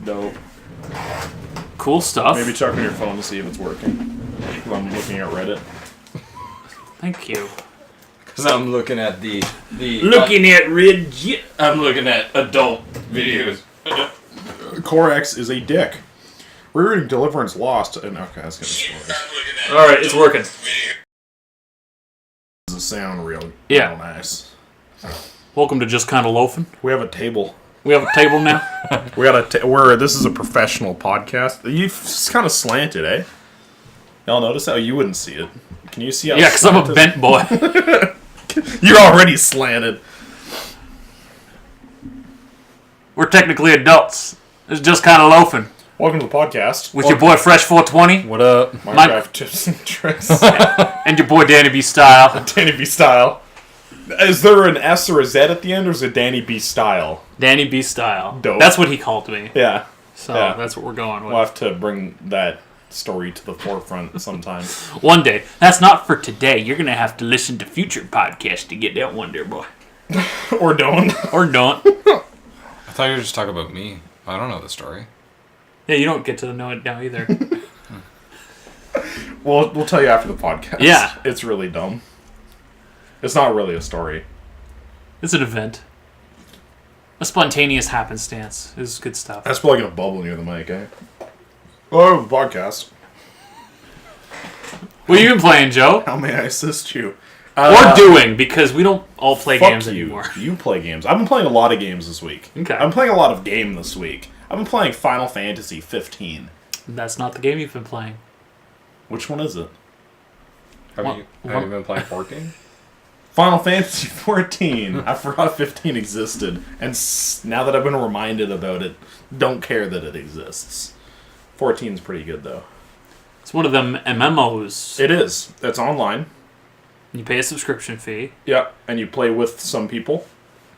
Dope. Cool stuff. Maybe check on your phone to see if it's working. I'm looking at Reddit. Thank you. Because I'm looking at the Looking at Ridge. I'm looking at adult videos. Corex is a dick. Rereading Deliverance Lost, and okay, that's gonna spoil. All right, it's working. Does it sound real nice? Welcome to Just Kinda Loafin. We have a table. We have a table now. We got this is a professional podcast. It's kind of slanted, eh? Y'all notice how you wouldn't see it? Can you see how? Yeah, because I'm a bent boy. You're already slanted. We're technically adults. It's Just Kinda Loafin. Welcome to the podcast. With your boy Fresh 420. What up? Minecraft tips and tricks. And your boy Danny B Style. Danny B Style. Is there an S or a Z at the end, or is it Danny B Style? Danny B Style. Dope. That's what he called me. Yeah. So yeah. That's what we're going with. We'll have to bring that story to the forefront sometime. One day. That's not for today. You're going to have to listen to future podcasts to get that one there, boy. Or don't. Or don't. I thought you were just talking about me. I don't know the story. Yeah, you don't get to know it now either. We'll tell you after the podcast. Yeah. It's really dumb. It's not really a story. It's an event. A spontaneous happenstance. It's good stuff. That's probably going to bubble near the mic, eh? Oh, podcast. What have you been playing, Joe? How may I assist you? Or doing, because we don't all play games anymore. You play games. I've been playing a lot of games this week. Okay. I'm playing a lot of game this week. I've been playing Final Fantasy 15. That's not the game you've been playing. Which one is it? Have you been playing 14? Final Fantasy 14. I forgot 15 existed. And now that I've been reminded about it, don't care that it exists. 14's pretty good, though. It's one of them MMOs. It is. It's online. You pay a subscription fee. Yeah, and you play with some people.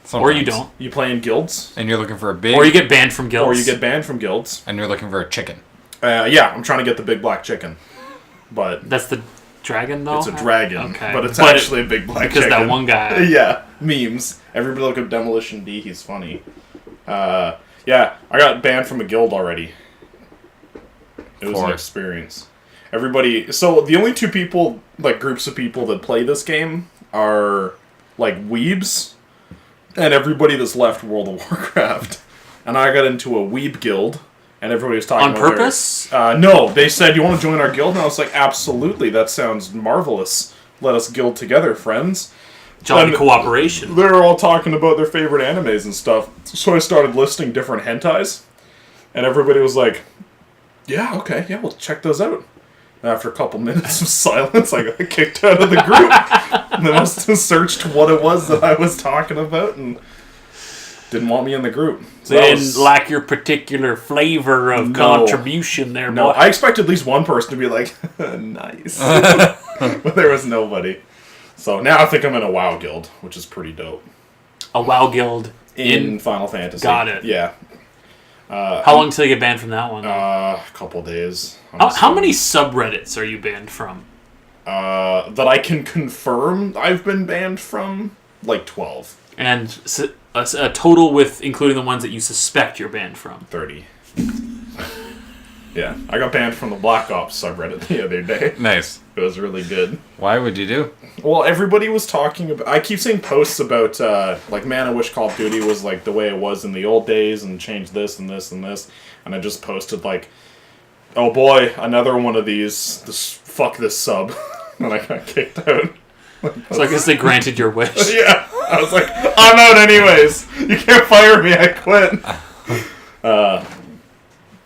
Sometimes. Or you don't. You play in guilds. And you're looking for a big... Or you get banned from guilds. Or you get banned from guilds. And you're looking for a chicken. Yeah, I'm trying to get the big black chicken. But... That's the dragon, though? It's a dragon. Okay. But it's actually a big black chicken. Because that one guy... Yeah, memes. Everybody look up Demolition D, he's funny. Yeah, I got banned from a guild already. It was an experience. Everybody... So, the only two people, like, groups of people that play this game are, like, weebs. And everybody that's left World of Warcraft. And I got into a weeb guild. And everybody was talking on purpose? No, they said, you want to join our guild? And I was like, absolutely, that sounds marvelous. Let us guild together, friends. Jolly cooperation. They were all talking about their favorite animes and stuff. So I started listing different hentais. And everybody was like, yeah, okay, yeah, we'll check those out. And after a couple minutes of silence, I got kicked out of the group. And they must have searched what it was that I was talking about and didn't want me in the group. So they didn't like your particular flavor of contribution there, boy. No, I expected at least one person to be like, nice. But there was nobody. So now I think I'm in a WoW guild, which is pretty dope. A WoW guild in Final Fantasy. Got it. Yeah. How long until you get banned from that one? A couple days. How many subreddits are you banned from? That I can confirm I've been banned from, like 12. And a total with including the ones that you suspect you're banned from? 30. Yeah, I got banned from the Black Ops subreddit the other day. Nice. It was really good. Why would you do? Well, everybody was talking about... I keep seeing posts about, like, man, I wish Call of Duty was, like, the way it was in the old days and changed this and this and this. And I just posted, like, oh boy, another one of these. Fuck this sub. And I got kicked out. So I guess they granted your wish. Yeah. I was like, I'm out anyways. You can't fire me. I quit.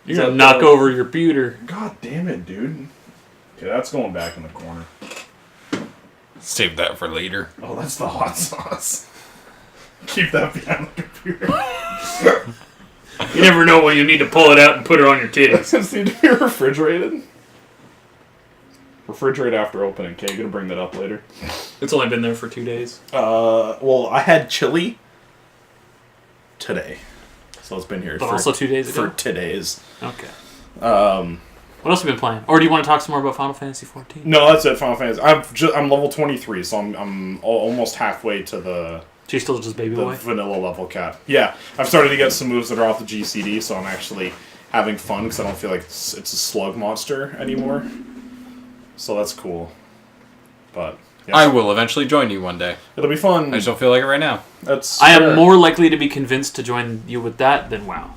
You're going to knock over your pewter. God damn it, dude. Okay, that's going back in the corner. Save that for later. Oh, that's the hot sauce. Keep that behind the computer. You never know when you need to pull it out and put it on your titties. Does it need to be refrigerated? Refrigerate after opening. Okay, gonna bring that up later. It's only been there for 2 days. Well, I had chili today. So it's been here But also 2 days ago? For today's. Okay. What else have you been playing? Or do you want to talk some more about Final Fantasy 14? No, that's it, Final Fantasy. I'm level 23, so I'm almost halfway to the... So you're still just baby boy? Vanilla level cap. Yeah, I've started to get some moves that are off the GCD, so I'm actually having fun because I don't feel like it's a slug monster anymore. So that's cool. But yeah. I will eventually join you one day. It'll be fun. I just don't feel like it right now. I am more likely to be convinced to join you with that than WoW.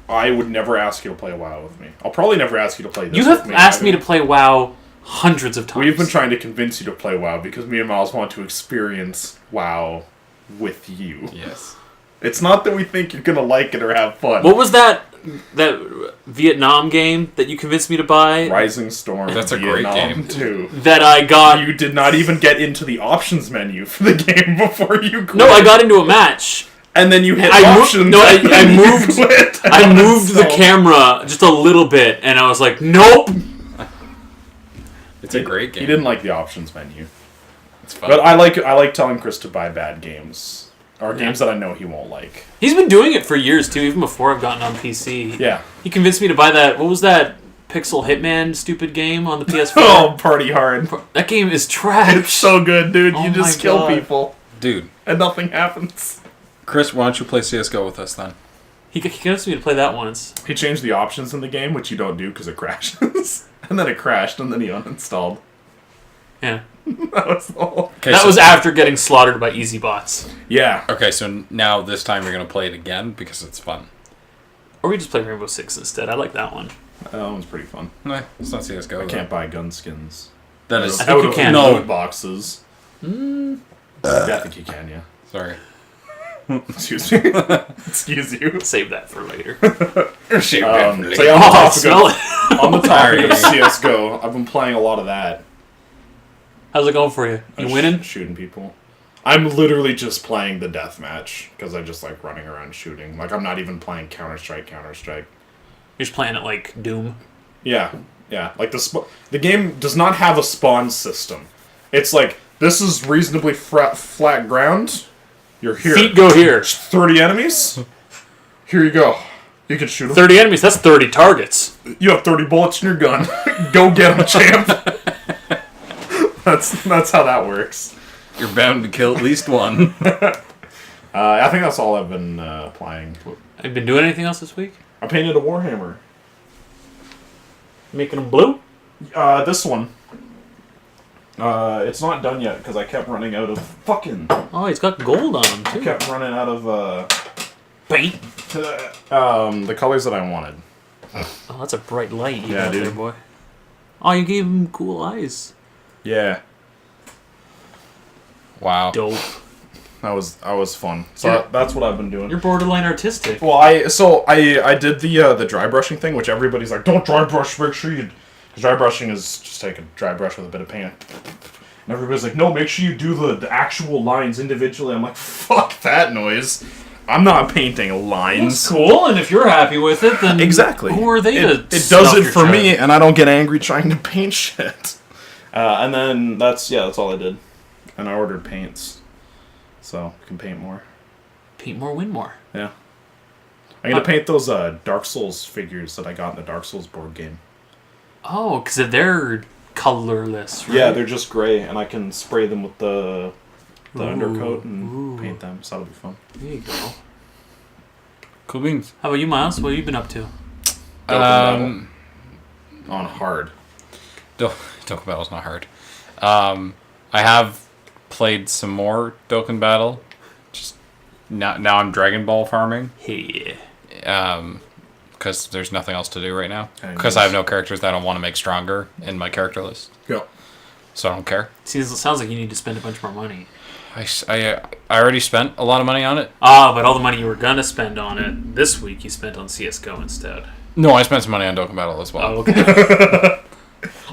I would never ask you to play WoW with me. I'll probably never ask you to play this You with have me. asked me to play WoW hundreds of times. We've been trying to convince you to play WoW because me and Miles want to experience WoW with you. Yes. It's not that we think you're gonna like it or have fun. What was that Vietnam game that you convinced me to buy? Rising Storm. That's a great game. Too. That I got. You did not even get into the options menu for the game before you quit. No, I got into a match. And then you hit I options. moved. I moved the camera just a little bit, and I was like, "Nope." It's a great game. He didn't like the options menu. It's fun. But I like telling Chris to buy bad games. Or games that I know he won't like. He's been doing it for years, too, even before I've gotten on PC. Yeah. He convinced me to buy that, what was that Pixel Hitman stupid game on the PS4? Oh, Party Hard. That game is trash. It's so good, dude. Oh You just my kill God. people. Dude. And nothing happens. Chris, why don't you play CSGO with us then? He convinced me to play that once. He changed the options in the game, which you don't do because it crashes. And then it crashed, and then he uninstalled. Yeah. That was the whole... Okay, That was after getting slaughtered by easy bots. Yeah. Okay, so now this time you're going to play it again because it's fun. Or we just play Rainbow Six instead. I like that one. That one's pretty fun. No, it's not CSGO. I can't buy gun skins. That is... I think you can. Loot boxes. Yeah, I think you can, yeah. Sorry. Excuse me. Excuse you. Save that for later. So yeah, on the Oh, I topic smell of, it. on the topic of CSGO, I've been playing a lot of that. How's it going for you? You winning? Shooting people. I'm literally just playing the deathmatch because I just like running around shooting. Like, I'm not even playing Counter-Strike. You're just playing it like Doom. Yeah, yeah. Like, the game does not have a spawn system. It's like, this is reasonably flat ground. You're here. Feet go here. 30 enemies. Here you go. You can shoot them. 30 enemies, that's 30 targets. You have 30 bullets in your gun. Go get them, champ. That's how that works. You're bound to kill at least one. I think that's all I've been playing. Have you been doing anything else this week? I painted a Warhammer. Making them blue? This one. It's not done yet because I kept running out of fucking... Oh, he's got gold on him, I too. kept running out of Paint. the colors that I wanted. Oh, that's a bright light you Yeah, got dude. there, boy. Oh, you gave him cool eyes. Yeah, Wow. Dope. that was fun. So Yeah. that's what I've been doing. You're borderline artistic. Well, I did the dry brushing thing, which everybody's like, don't dry brush. Make sure you. Because dry brushing is just take a dry brush with a bit of paint. And everybody's like, no, make sure you do the actual lines individually. I'm like, fuck that noise. I'm not painting lines. That's cool, and if you're happy with it, then Exactly. who are they to It snuff does it your for job? me, and I don't get angry trying to paint shit. And then that's all I did. And I ordered paints, so I can paint more. Paint more, win more. Yeah. I'm gonna paint those Dark Souls figures that I got in the Dark Souls board game. Oh, because they're colorless, right? Yeah, they're just gray, and I can spray them with the Ooh, undercoat and ooh. paint them, so that'll be fun. There you go. Cool beans. How about you, Miles? What have you been up to? On hard. Dokkan Battle's not hard. I have played some more Dokkan Battle. Just now I'm Dragon Ball farming. Hey. Because there's nothing else to do right now. And Because I have no characters that I want to make stronger in my character list. Yeah. So I don't care. Sounds like you need to spend a bunch more money. I already spent a lot of money on it. Ah, but all the money you were gonna spend on it this week, you spent on CS:GO instead. No, I spent some money on Dokkan Battle as well. Oh, okay.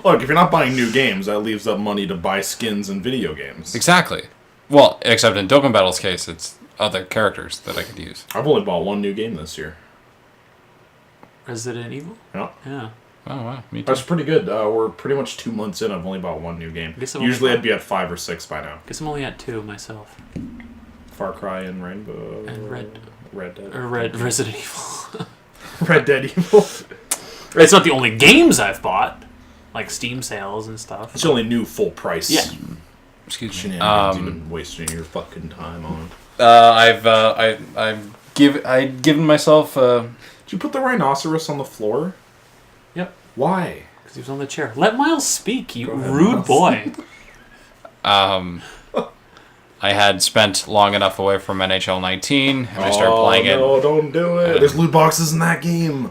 Look, if you're not buying new games, that leaves up money to buy skins and video games. Exactly. Well, except in Dokkan Battle's case, it's other characters that I could use. I've only bought one new game this year. Resident Evil? Yeah. Yeah. Oh, wow. Me too. That's pretty good. We're pretty much 2 months in. I've only bought one new game. Guess I'm Usually only- I'd be at 5 or 6 by now. Guess I'm only at 2 myself. Far Cry and Rainbow. And Red Dead. Or Resident Evil. Red Dead Evil. It's not the only games I've bought. Like Steam sales and stuff. It's the only new full price. Yeah. Excuse me. Shenanigans you've been wasting your fucking time on. I've given myself Did you put the rhinoceros on the floor? Yep. Why? Because he was on the chair. Let Miles speak, you Go ahead, rude Miles. boy. I had spent long enough away from NHL 19, and I started playing it. No, don't do it. There's loot boxes in that game.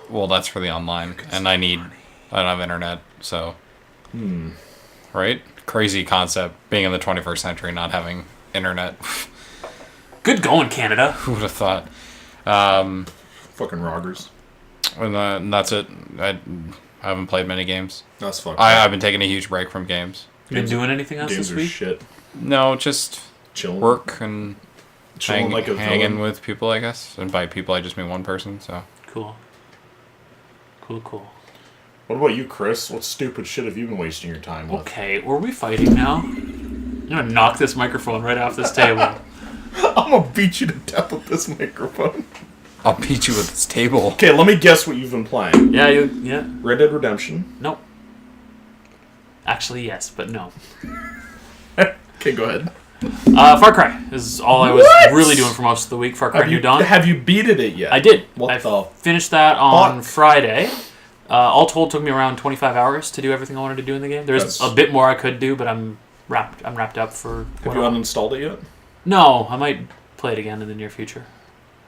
Well, that's for the online, and I don't have internet, so. Right? Crazy concept, being in the 21st century, not having internet. Good going, Canada. Who would have thought? Fucking roggers. And that's it. I haven't played many games. That's fucked I've been taking a huge break from games. Been doing anything else Games this are week? shit. No, just Chilling. work and Chilling like a hanging villain. with people, I guess. And by people, I just mean one person, so. Cool. What about you, Chris? What stupid shit have you been wasting your time with? Okay, were we fighting now? I'm gonna knock this microphone right off this table. I'm gonna beat you to death with this microphone. I'll beat you with this table. Okay, let me guess what you've been playing. Yeah. Red Dead Redemption. Nope. Actually, yes, but no. Okay, go ahead. Far Cry is all I was really doing for most of the week. Far Cry New Dawn. Have you beated it yet? I did. What I the finished that on fuck? Friday. All told, took me around 25 hours to do everything I wanted to do in the game. There's That's- a bit more I could do, but I'm wrapped up for. Have you uninstalled it yet? No, I might play it again in the near future.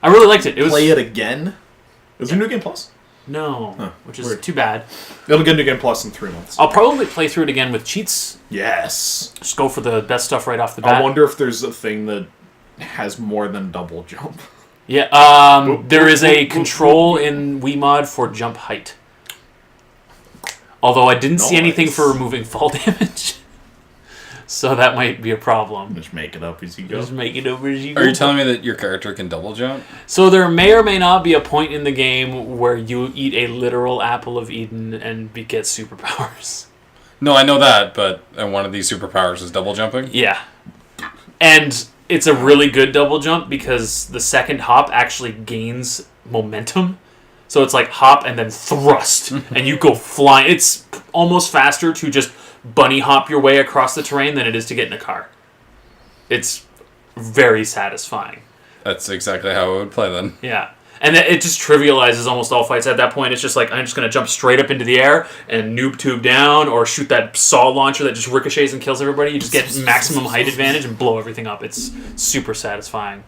I really liked it. It was Play it again? Is there New Game Plus? No, Huh, which is weird. too bad. It'll get New Game Plus in 3 months. I'll probably play through it again with cheats. Yes. Just go for the best stuff right off the bat. I wonder if there's a thing that has more than double jump. Yeah, there is a control in Wiimod for jump height. Although I didn't see anything for removing fall damage. So that might be a problem. Just make it up as you go. Just make it over as you go. Are you telling me that your character can double jump? So there may or may not be a point in the game where you eat a literal apple of Eden and get superpowers. No, I know that, but one of these superpowers is double jumping? Yeah. And it's a really good double jump because the second hop actually gains momentum. So it's like hop and then thrust, and you go flying. It's almost faster to just bunny hop your way across the terrain than it is to get in a car. It's very satisfying. That's exactly how I would play then. Yeah. And it just trivializes almost all fights. At that point, it's just like, I'm just going to jump straight up into the air and noob tube down, or shoot that saw launcher that just ricochets and kills everybody. You just get maximum height advantage and blow everything up. It's super satisfying.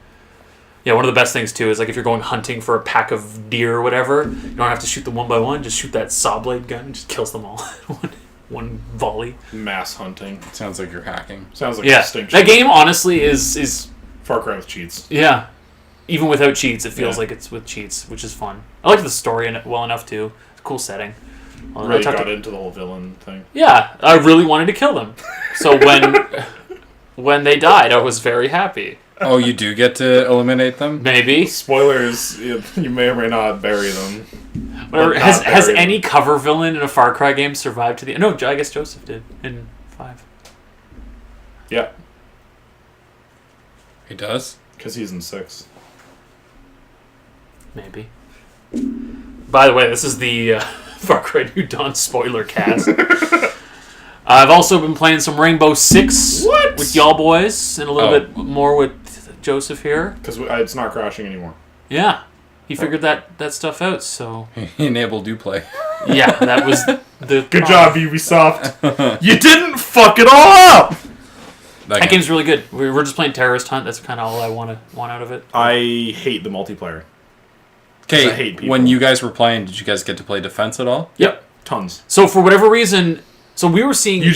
Yeah, one of the best things, too, is like if you're going hunting for a pack of deer or whatever, you don't have to shoot them one by one. Just shoot that saw blade gun and just kills them all. One volley. Mass hunting. Sounds like you're hacking. Sounds like Yeah, Extinction. that game, honestly, is Far Cry with cheats. yeah. Even without cheats, it feels like it's with cheats, which is fun. I like the story in it well enough, too. It's a cool setting. Really got into the whole villain thing. Yeah, I really wanted to kill them. So when they died, I was very happy. Oh, you do get to eliminate them? Maybe. Spoilers, you may or may not bury them. Whatever. But Has not bury any them. cover villain in a Far Cry game survived to the... No, I guess Joseph did in 5. Yeah, He does? because he's in 6. Maybe. By the way, this is the Far Cry New Dawn spoiler cast. I've also been playing some Rainbow Six with y'all boys, and a little bit more with Joseph here. Because it's not crashing anymore. Yeah, he figured that stuff out. So Enable do play. yeah, that was the Good job, Ubisoft. You didn't fuck it all up! That game's really good. We're just playing Terrorist Hunt. That's kind of all I want out of it. I hate the multiplayer. I hate Okay, people. when you guys were playing, did you guys get to play defense at all? Yep. Tons. So for whatever reason, so we were seeing. You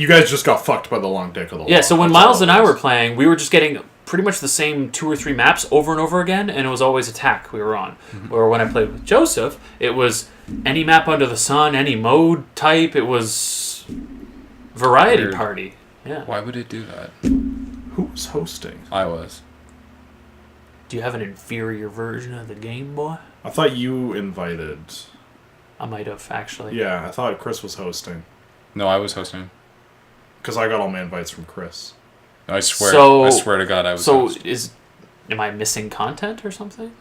guys just got fucked by the long dick of the Yeah. law. So when That's all Miles it and I is. were playing, we were just getting pretty much the same 2 or 3 maps over and over again, and it was always attack we were on. Or when I played with Joseph, it was any map under the sun, any mode type. It was variety Weird. party. Yeah. Why would it do that? Who was hosting? I was. Do you have an inferior version of the game, boy? I thought you invited. I might have actually. Yeah, I thought Chris was hosting. No, I was hosting. Because I got all my invites from Chris. I swear. So- I swear to God, I was. So hosting. am I missing content or something?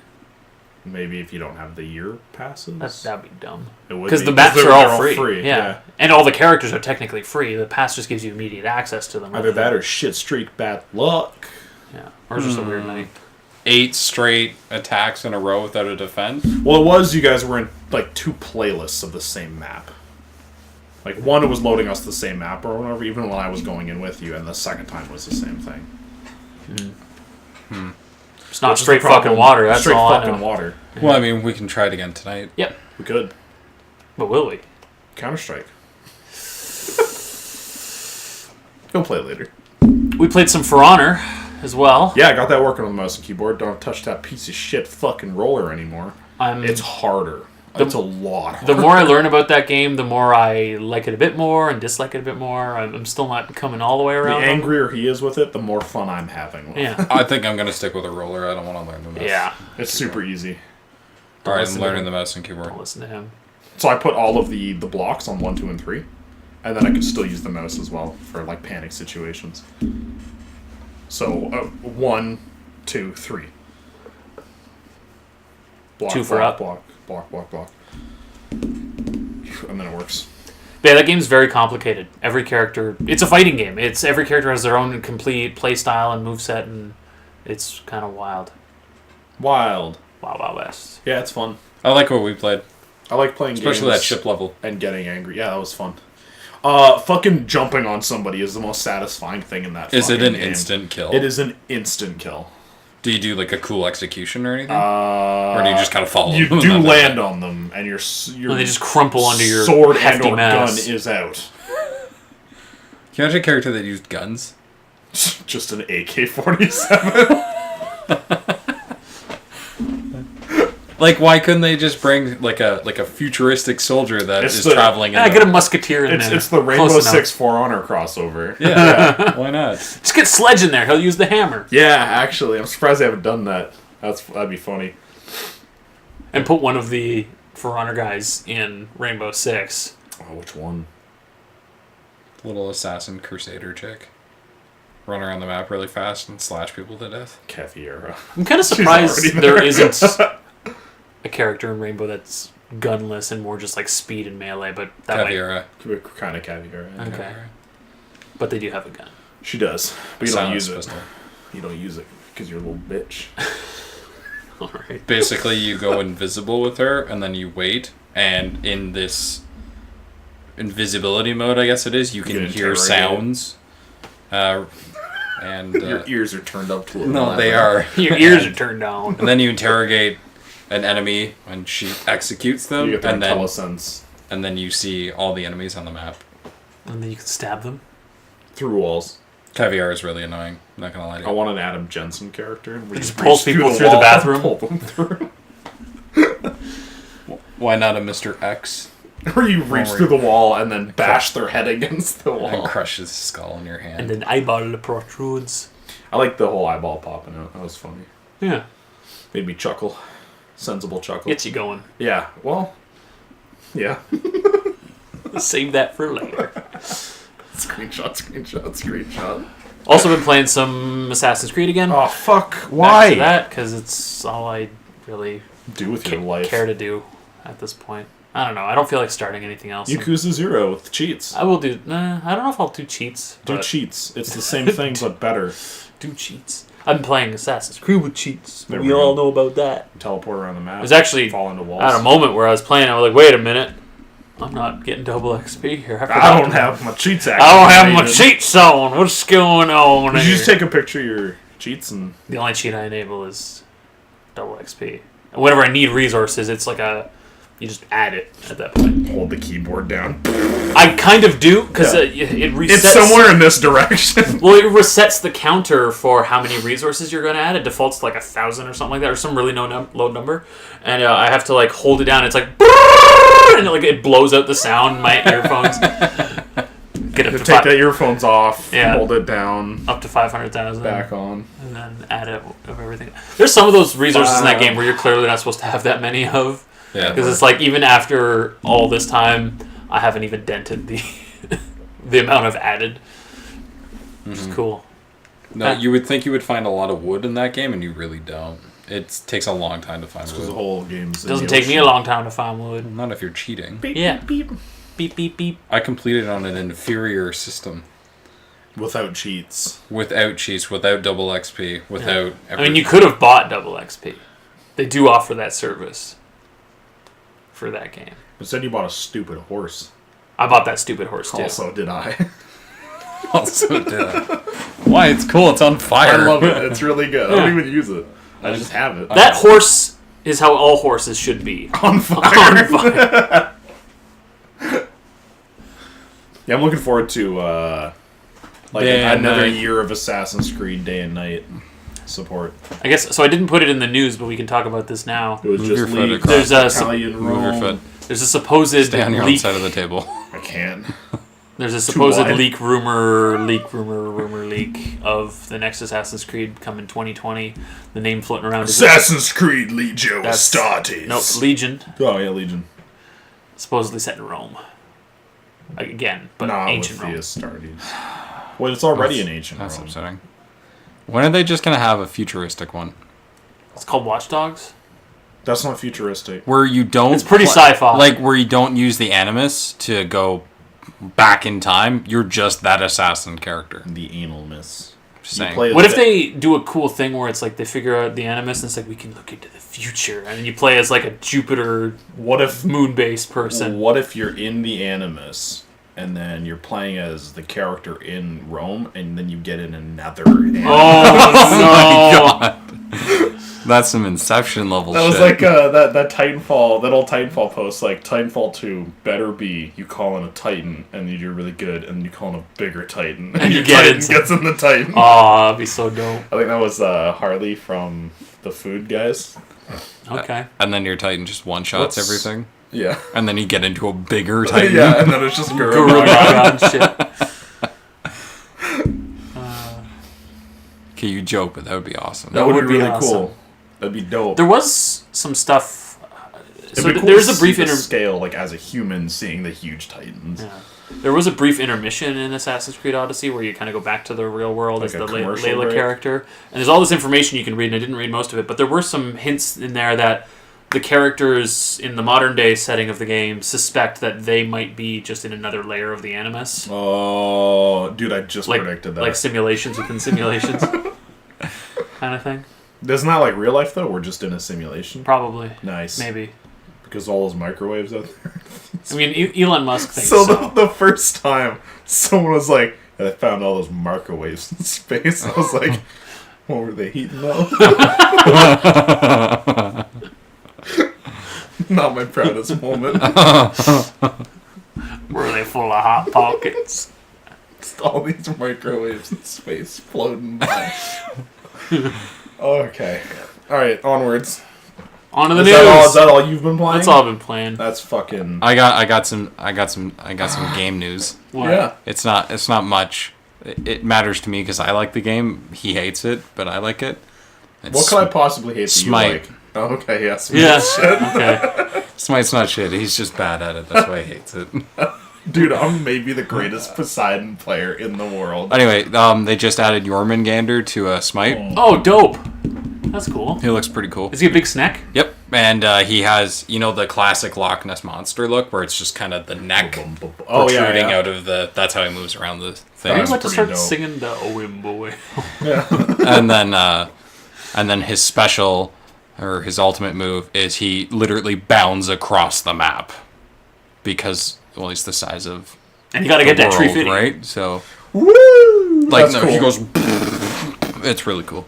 Maybe if you don't have the year passes. That'd be dumb. It would Because be, the maps they're are all all free. Yeah. And all the characters are technically free. The pass just gives you immediate access to them. Either that or shit streak bad luck. Yeah. Or just a weird night. 8 straight attacks in a row without a defend. Well, it was you guys were in like 2 playlists of the same map. Like one, it was loading us the same map or whatever, even when I was going in with you, and the second time was the same thing. It's not straight fucking water. That's straight all fucking I know. water. Well, I mean, we can try it again tonight. Yep. We could. But will we? Counter-Strike. Go play later. We played some For Honor as well. Yeah, I got that working on the mouse and keyboard. Don't touch that piece of shit fucking roller anymore. It's harder. It's a lot harder. The more I learn about that game, the more I like it a bit more and dislike it a bit more. I'm still not coming all the way around. The angrier he is with it, the more fun I'm having with it. Yeah. I think I'm going to stick with a roller. I don't want to learn the mouse. Yeah. It's super easy. All right, I'm listen to learning him. the mouse and keyboard. Don't listen to him. So I put all of the blocks on 1, 2, and 3. And then I could still use the mouse as well for like panic situations. So 1, 2, 3. Block, 2 for block, up. block. And then it works. Yeah, that game's very complicated. Every character... It's a fighting game. Every character has their own complete playstyle and moveset, and it's kind of wild. Wild. Wild Wild West. Yeah, it's fun. I like what we played. I like playing Especially games that ship level. and getting angry. Yeah, that was fun. Fucking jumping on somebody is the most satisfying thing in that Is it fucking an game. instant kill? It is an instant kill. Do you do like a cool execution or anything? Or do you just kind of follow You them? do land on them, and your Well, they just crumple under your sword hefty and or mass. gun is out. Can you imagine a character that used guns? Just an AK-47. Like, why couldn't they just bring like a futuristic soldier that It's is the- traveling? Yeah, get a musketeer in there. It's the Rainbow Close enough. Six For Honor crossover. Yeah, why not? Just get Sledge in there. He'll use the hammer. Yeah, actually, I'm surprised they haven't done that. That'd be funny. And put one of the For Honor guys in Rainbow Six. Oh, which one? Little assassin crusader chick. Run around the map really fast and slash people to death. Caviera. I'm kind of She's surprised already there there. isn't a character in Rainbow that's gunless and more just like speed and melee, but that might... Caviera. Kind of Caviera. Yeah. Okay. But they do have a gun. She does, but you don't Silence use it. pistol. You don't use it because you're a little bitch. Alright. Basically, you go invisible with her, and then you wait, and in this invisibility mode, I guess it is, you can get hear interrogated. sounds. And Your ears are turned up to 11. no, they are. Your ears are turned down. And then you interrogate an enemy when she executes them, You get their and then IntelliSense and then you see all the enemies on the map. And then you can stab them. through walls. Caviar is really annoying. I'm not gonna lie to I you. want an Adam Jensen character. Where Just you pulls reach people through the wall bathroom. and Pull them through. Why not a Mr. X Or you reach through the wall and then bash their head against the and wall. crush his skull in your hand? And an eyeball protrudes. I like the whole eyeball popping out. That was funny. Yeah. Made me chuckle. Sensible chuckle. Gets you going. Yeah, well, yeah. Save that for later. Screenshot. Also been playing some Assassin's Creed again. Oh, fuck. Back Why? to that, because it's all I really Do with your life. care to do at this point. I don't know. I don't feel like starting anything else. Yakuza 0 with cheats. I will do... I don't know if I'll do cheats. Do but cheats. It's the same thing, but better. Do cheats. I'm playing Assassin's Creed with cheats. There We we all go. know about that. Teleport around the map. It was actually fall into walls. I had a moment where I was playing. I was like, wait a minute. I'm not getting double XP here. I don't have my cheats activated. I don't have my cheats on. What's going on Did here? you just take a picture of your cheats and... The only cheat I enable is double XP. And whenever I need resources, it's like you just add it at that point. hold the keyboard down? I kind of do, because Yeah. it resets... It's somewhere in this direction. Well, it resets the counter for how many resources you're going to add. It defaults to like 1,000 or something like that, or some really low number. And I have to like hold it down. It's like... And it blows out the sound in my earphones. Get up to Take the earphones off, Yeah. hold it down, up to 500,000. back on. And then add it of everything. There's some of those resources in that game where you're clearly not supposed to have that many of. Yeah. Because it's like, even after all this time, I haven't even dented the the amount I've added. Which is cool. No, you would think you would find a lot of wood in that game, and you really don't. It takes a long time to find Because the wood. whole game's It doesn't take me a long time to find wood. Not if you're cheating. Yeah. Beep, beep, beep. I completed on an inferior system. Without cheats. Without cheats, without double XP, without... I mean, you could have bought double XP. They do offer that service for that game. Instead, you bought a stupid horse. I bought that stupid horse, too. Also, did I? Also did I. Why? It's cool. It's on fire. I love it. It's really good. I don't even use it. I just have it. That horse is how all horses should be. On fire. On fire. Yeah, I'm looking forward to another year of Assassin's Creed day and night support. I guess so. I didn't put it in the news, but we can talk about this now. It was Move your just foot leaked. across. There's a Italian Move your Rome. foot. there's a supposed Stay on your own leak. side of the table. I can't. There's a supposed wide. rumor leak of the next Assassin's Creed coming 2020. The name floating around is Assassin's Creed Legio That's- Astartes. nope, Legion, Oh yeah, Legion. supposedly set in Rome. Again, but Nah, ancient with the Rome. Astartes. Well, it's already an ancient That's Rome. upsetting. When are they just going to have a futuristic one? It's called Watch Dogs. That's not futuristic. Where you don't... It's pretty sci-fi. Like, where you don't use the Animus to go back in time. You're just that assassin character. The anal miss. Just You saying. play as What if the- they do a cool thing where it's like they figure out the Animus and it's like we can look into the future, and then you play as like a Jupiter What if moon-based person? What if you're in the Animus and then you're playing as the character in Rome, and then you get in another Animus? Oh no! That's some Inception level That shit. was like that Titanfall, that old Titanfall post, like Titanfall 2 better be you call in a Titan and you're really good, and you call in a bigger Titan and you your get Titan it. gets in the Titan. Oh, that'd be so dope. I think that was Harley from the Food Guys. Okay. And then your Titan just one-shots What's- everything. Yeah. And then you get into a bigger Titan. Yeah, and then it's just Guru Guru. Gaga and shit. Okay, you joke, but that would be awesome. That would would be be really awesome. cool. That'd be dope. There was some stuff. It'd So be cool there's to a brief see the inter. scale, like as a human seeing the huge Titans. Yeah. There was a brief intermission in Assassin's Creed Odyssey where you kind of go back to the real world Like as a the commercial Layla break? character. And there's all this information you can read, and I didn't read most of it, but there were some hints in there that the characters in the modern day setting of the game suspect that they might be just in another layer of the Animus. Oh, dude, I just Like, predicted that. like simulations within simulations. Kind of thing. Isn't that like real life though? We're just in a simulation. Probably. Nice. Maybe. Because all those microwaves out there. I mean, Elon Musk thinks So so. the first time someone was like, I found all those microwaves in space, I was like, what were they heating though? Not my proudest moment. Were they full of hot pockets? Just all these microwaves in space floating by. Okay. Alright, onwards. On to the Is news. that all you've been playing? That's all I've been playing. That's fucking... I got some game news. What? Yeah. It's not much. It matters to me because I like the game. He hates it, but I like it. It's What could I possibly hate that Smite. you like? Oh, okay, yeah. Smite. Yes. Okay. Smite's not shit. He's just bad at it. That's why he hates it. Dude, I'm maybe the greatest Poseidon player in the world. Anyway, they just added Jormungandr to Smite. Oh, dope. That's cool. He looks pretty cool. Is he a big snack? Yep, and he has the classic Loch Ness monster look, where it's just kind of the neck Oh, yeah, protruding yeah. out of the. That's how he moves around the I'd thing. That's like to pretty start dope. singing the Owimbo. Yeah. and then his special or his ultimate move is he literally bounds across the map because he's the size of And you gotta the get that world, tree fitting. right? So Woo! like That's cool. he goes. It's really cool.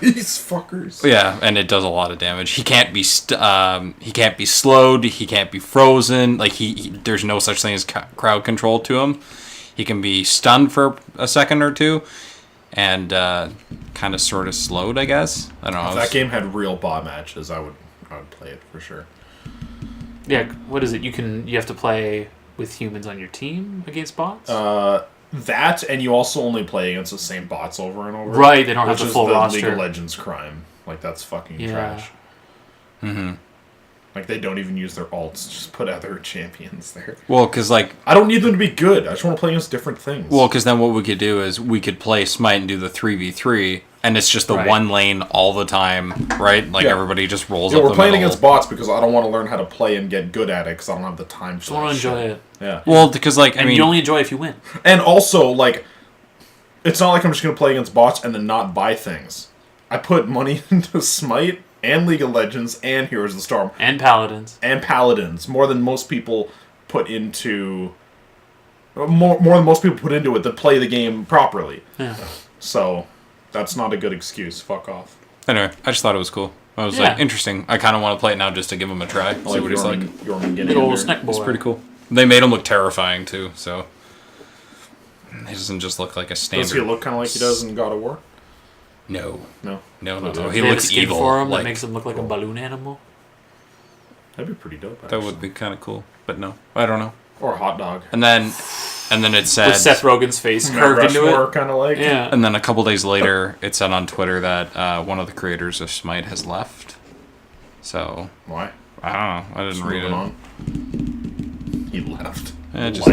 These fuckers. Yeah, and it does a lot of damage. He can't be he can't be slowed. He can't be frozen. Like there's no such thing as crowd control to him. He can be stunned for a second or two, and kind of sort of slowed. I guess I don't know. If that game had real bot matches, I would play it for sure. Yeah, what is it? You have to play with humans on your team against bots? That, and you also only play against the same bots over and over. Right, they don't have which the is full the roster. League of Legends crime. Like, that's fucking Yeah. trash. Mm-hmm. Like, they don't even use their alts. Just put other champions there. Well, because like I don't need them to be good. I just want to play against different things. then what we could do is we could play Smite and do the 3v3, and it's just the Right. one lane all the time, right? Like Yeah. everybody just rolls yeah, up we're the playing middle. against bots because I don't want to learn how to play and get good at it because I don't have the time for Just want to that enjoy shit. it. Yeah. Well, because like And you only enjoy if you win. And also, like, it's not like I'm just going to play against bots and then not buy things. I put money into Smite and League of Legends and Heroes of the Storm. And Paladins. And Paladins. More than most people put into... More than most people put into it to play the game properly. Yeah. So, that's not a good excuse. Fuck off. Anyway, I just thought it was cool. I was like, interesting. I kind of want to play it now just to give him a try. See what he's like. Big old snack boy. It's pretty cool. They made him look terrifying, too, so... He doesn't just look like a standard... Does he look kind of like he does in God of War? No. No. He looks looks skin evil. for him like, that makes him look like a balloon animal. That'd be pretty dope, actually. that would be kind of cool, but no. I don't know. Or a hot dog. And then it said... With Seth Rogen's face curved into it. Kind of like. Yeah. And then a couple days later, it said on Twitter that one of the creators of Smite has left. So... Why? I don't know. I didn't read it. On. He left. Just,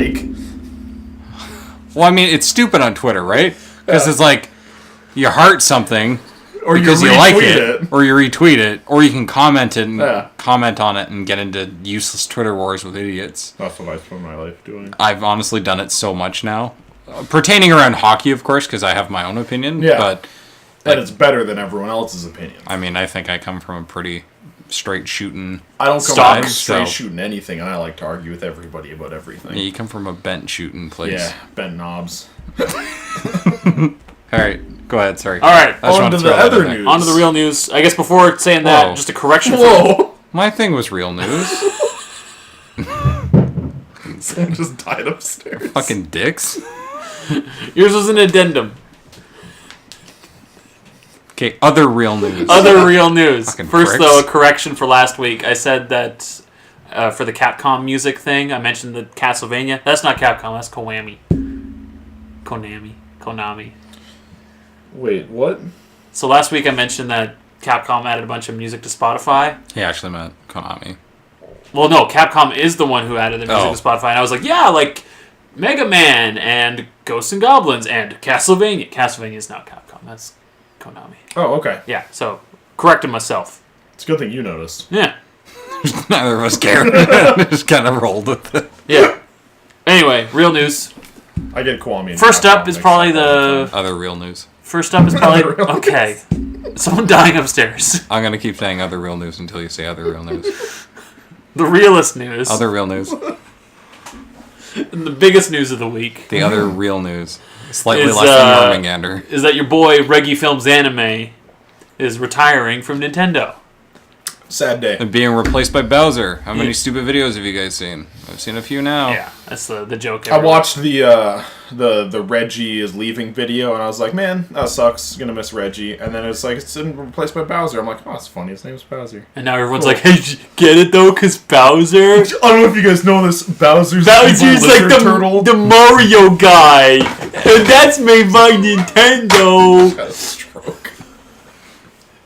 well, I mean, it's stupid on Twitter, right? Because it's like, you heart something or because you like it, or you retweet it, or you can comment it and comment on it and get into useless Twitter wars with idiots. That's what I spend my life doing. I've honestly done it so much now. Pertaining around hockey, of course, because I have my own opinion. Yeah. But it's better than everyone else's opinion. I mean, I think I come from a pretty straight shooting... I don't come stock, from straight shooting anything, and I like to argue with everybody about everything. Yeah, you come from a bent shooting place. Yeah, bent knobs. Alright, go ahead, sorry. Alright, on to the other news. On to the real news. I guess before saying that, just a correction. Whoa! My thing was real news. Someone just died upstairs. Fucking dicks. Yours was an addendum. Okay, other real news. Other real news. Fucking First, pricks. though, a correction for last week. I said that for the Capcom music thing, I mentioned the Castlevania. That's not Capcom, that's Konami. Wait, what? So last week I mentioned that Capcom added a bunch of music to Spotify. He actually meant Konami. Well, no, Capcom is the one who added the music to Spotify. And I was like, yeah, like Mega Man and Ghosts and Goblins and Castlevania. Castlevania is not Capcom, that's Konami. Oh, okay. Yeah, so corrected myself. It's a good thing you noticed. Yeah. Neither of us cared. Just kind of rolled with it. Yeah. Anyway, real news. I get Kwame. First up is probably the... Other real news. First up is probably... Okay. Someone dying upstairs. I'm going to keep saying other real news until you say other real news. The realest news. Other real news. And the biggest news of the week. The other real news. Slightly less than Jormungandr. Is that your boy, Reggie Films Anime, is retiring from Nintendo. Sad day. And being replaced by Bowser. How many stupid videos have you guys seen? I've seen a few now. Yeah, that's the joke. I watched the Reggie is leaving video, and I was like, man, that sucks. Gonna miss Reggie. And then it's like, it's been replaced by Bowser. I'm like, oh, it's funny. His name's Bowser. And now everyone's like, hey, get it though, because Bowser... I don't know if you guys know this. Bowser's like turtle. the Mario guy. And that's made by Nintendo. Got a stroke.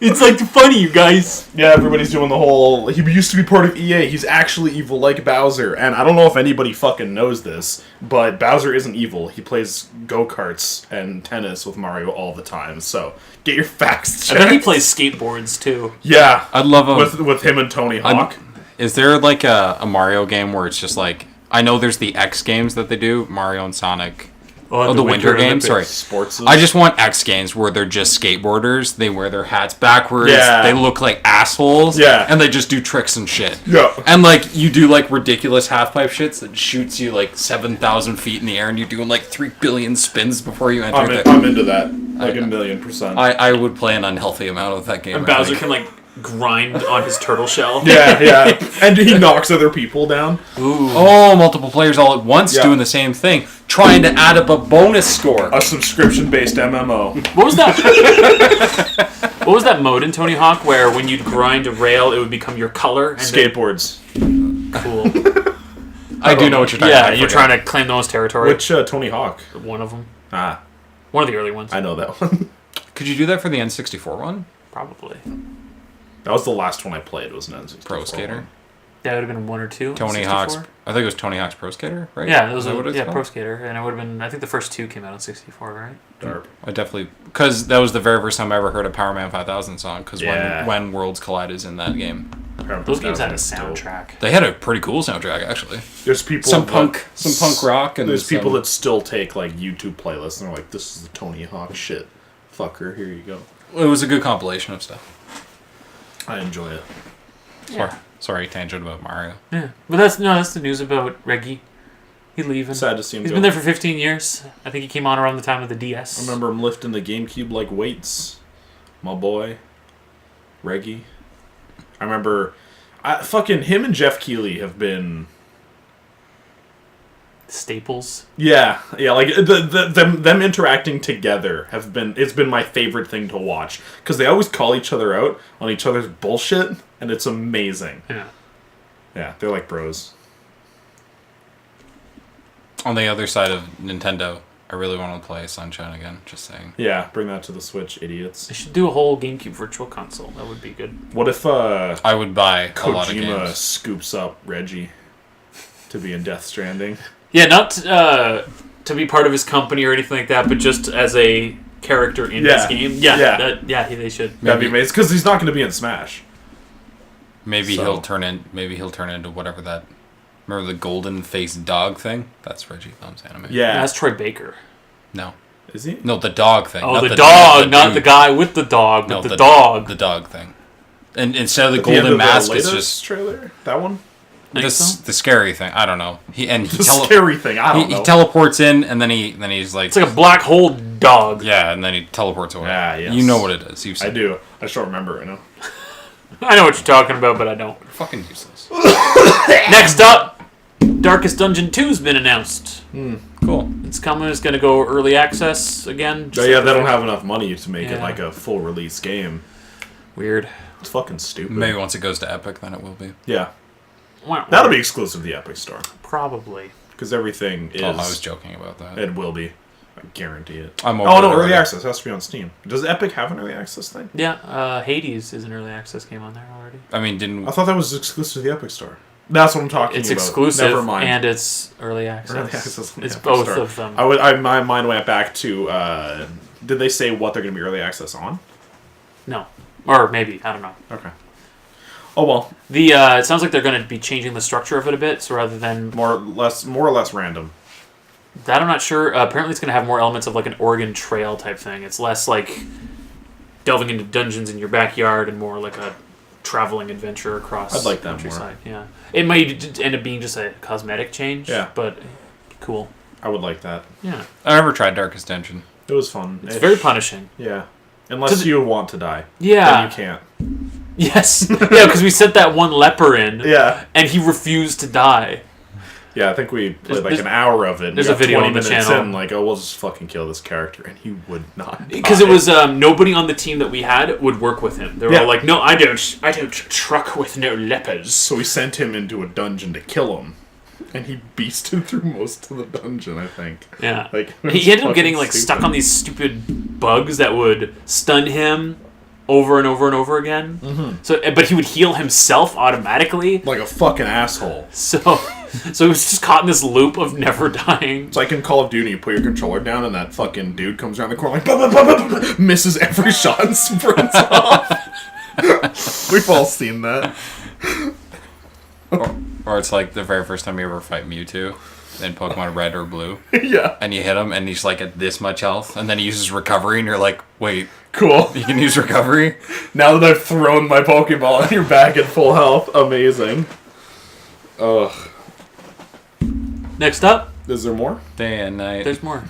It's like funny, you guys. Yeah, everybody's doing the whole... He used to be part of EA. He's actually evil like Bowser. And I don't know if anybody fucking knows this, but Bowser isn't evil. He plays go-karts and tennis with Mario all the time. So, get your facts checked. I bet he plays skateboards, too. Yeah. I'd love him. With him and Tony Hawk. Is there like a Mario game where it's just like... I know there's the X games that they do. Mario and Sonic... Oh, the Winter Games? Sorry. Sports. I just want X Games where they're just skateboarders. They wear their hats backwards. Yeah. They look like assholes. Yeah. And they just do tricks and shit. Yeah. And, like, you do, like, ridiculous half-pipe shits that shoots you, like, 7,000 feet in the air and you're doing, like, 3 billion spins before you enter I'm into that. Like, 1,000,000%. I would play an unhealthy amount of that game. And Bowser can, like, grind on his turtle shell. Yeah. And he knocks other people down. Ooh. Oh, multiple players all at once doing the same thing. Trying to add up a bonus score. A subscription-based MMO. What was that? What was that mode in Tony Hawk where when you'd grind a rail, it would become your color? And Skateboards. Cool. I do know what you're talking about. Yeah, you're trying to claim those territory. Which Tony Hawk? One of them. One of the early ones. I know that one. Could you do that for the N64 one? Probably. That was the last one I played. It was an N64 Pro Skater. one. That would have been 1 or 2. Tony Hawk's. I think it was Tony Hawk's Pro Skater, right? Yeah, it was called? Pro Skater, and it would have been. I think the first 2 came out on 64, right? Darp. I definitely because that was the very first time I ever heard a Power Man 5000 song. Because Yeah. when Worlds Collide is in that game. Those games had a soundtrack. They had a pretty cool soundtrack, actually. There's people some punk rock, and there's people that still take like YouTube playlists and they're like, "This is the Tony Hawk shit, fucker. Here you go." It was a good compilation of stuff. I enjoy it. Yeah. Sorry, tangent about Mario. Yeah, but that's the news about Reggie. He's leaving. Sad to see him He's go. been there for 15 years. I think he came on around the time of the DS. I remember him lifting the GameCube like weights. My boy, Reggie. I remember, fucking him and Jeff Keighley have been staples. Yeah, like them interacting together it's been my favorite thing to watch because they always call each other out on each other's bullshit and it's amazing. Yeah, they're like bros. On the other side of Nintendo, I really want to play Sunshine again. Just saying. Yeah, bring that to the Switch, idiots. They should do a whole GameCube Virtual Console. That would be good. What if I would buy a lot of Kojima games. scoops up Reggie to be in Death Stranding? Yeah, not to be part of his company or anything like that, but just as a character in this game. They should. That'd be amazing because he's not going to be in Smash. Maybe he'll turn into whatever that. Remember the golden faced dog thing? That's Reggie Thumb's anime. Yeah, that's Troy Baker. No. Is he? No, the dog thing. Oh, not the dog, not the guy with the dog, but the dog. The dog thing. And instead of the golden mask, it's just trailer. That one. The scary thing. I don't know. Scary thing. I don't know. He teleports in, and then he's like. It's like a black hole dog. Yeah, and then he teleports away. Yeah, yes. You know what it is. You've seen I do. I just don't remember it. I know what you're talking about, but I don't. You're fucking useless. Next up, Darkest Dungeon 2's been announced. Cool. It's coming. It's going to go early access again. They don't have enough money to make it like a full release game. Weird. It's fucking stupid. Maybe once it goes to Epic, then it will be. Yeah. That'll be exclusive to the Epic Store. Probably. Because everything is... Oh, I was joking about that. It will be. I guarantee it. Early access. It has to be on Steam. Does Epic have an early access thing? Yeah, Hades is an early access game on there already. I mean, I thought that was exclusive to the Epic Store. That's what I'm talking about. It's exclusive, Never mind. and it's early access. Early access it's both of them. My mind went back to... did they say what they're going to be early access on? No. Or maybe. I don't know. Okay. Oh, well. It sounds like they're going to be changing the structure of it a bit, so rather than... More or less random. That I'm not sure. Apparently it's going to have more elements of like an Oregon Trail type thing. It's less like delving into dungeons in your backyard and more like a traveling adventure across I'd like that countryside. More. Yeah. It might end up being just a cosmetic change, but cool. I would like that. Yeah. I never tried Darkest Dungeon. It was fun. It's very punishing. Yeah. Unless you want to die. Yeah. Then you can't. Yes. Yeah, because we sent that one leper in. Yeah. And he refused to die. Yeah, I think we played like an hour of it. There's a video 20 on the minutes channel. in, like, we'll just fucking kill this character, and he would not. Because it was nobody on the team that we had would work with him. They were all like, "No, I don't truck with no lepers." So we sent him into a dungeon to kill him, and he beasted through most of the dungeon. I think. Yeah. Like he ended up getting stuck on these stupid bugs that would stun him over and over and over again. Mm-hmm. So, but he would heal himself automatically, like a fucking asshole. So he was just caught in this loop of never dying. It's like in Call of Duty, you put your controller down and that fucking dude comes around the corner like, bah, bah, bah, bah, bah, misses every shot and sprints off. We've all seen that. Or it's like the very first time you ever fight Mewtwo in Pokemon Red or Blue. Yeah. And you hit him and he's like at this much health and then he uses recovery and you're like, wait. Cool. You can use recovery? Now that I've thrown my Pokeball and you're back at full health. Amazing. Ugh. Next up. Is there more? Day and night. There's more.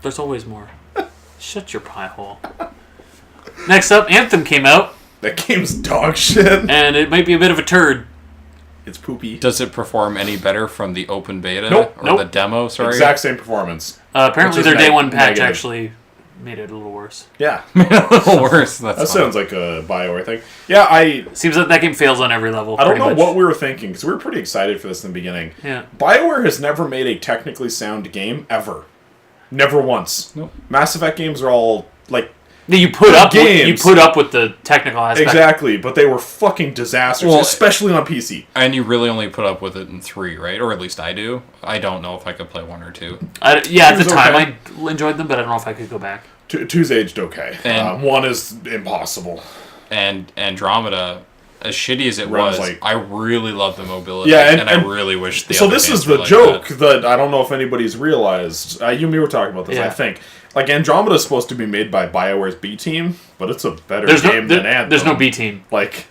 There's always more. Shut your pie hole. Next up, Anthem came out. That game's dog shit. And it might be a bit of a turd. It's poopy. Does it perform any better from the open beta? Nope. Or the demo, sorry? Exact same performance. Apparently their day one patch negative. Actually made it a little worse. Yeah. A little worse. That sounds like a BioWare thing. Yeah, Seems like that game fails on every level. I don't know what we were thinking, because we were pretty excited for this in the beginning. Yeah. BioWare has never made a technically sound game, ever. Never once. Nope. Mass Effect games are all, like... You put up with the technical aspect. Exactly, but they were fucking disasters, especially on PC. And you really only put up with it in 3, right? Or at least I do. I don't know if I could play 1 or 2. At the time I enjoyed them, but I don't know if I could go back. 2's aged okay. And 1 is impossible. And Andromeda as shitty as it Runs was, like- I really love the mobility, Yeah, and I really wish the So other this games is were the like joke that. that I don't know if anybody's realized. You and me were talking about this, Yeah. I think. Like, Andromeda is supposed to be made by BioWare's B Team, but it's a better game than Anthem. There's no B team. Like,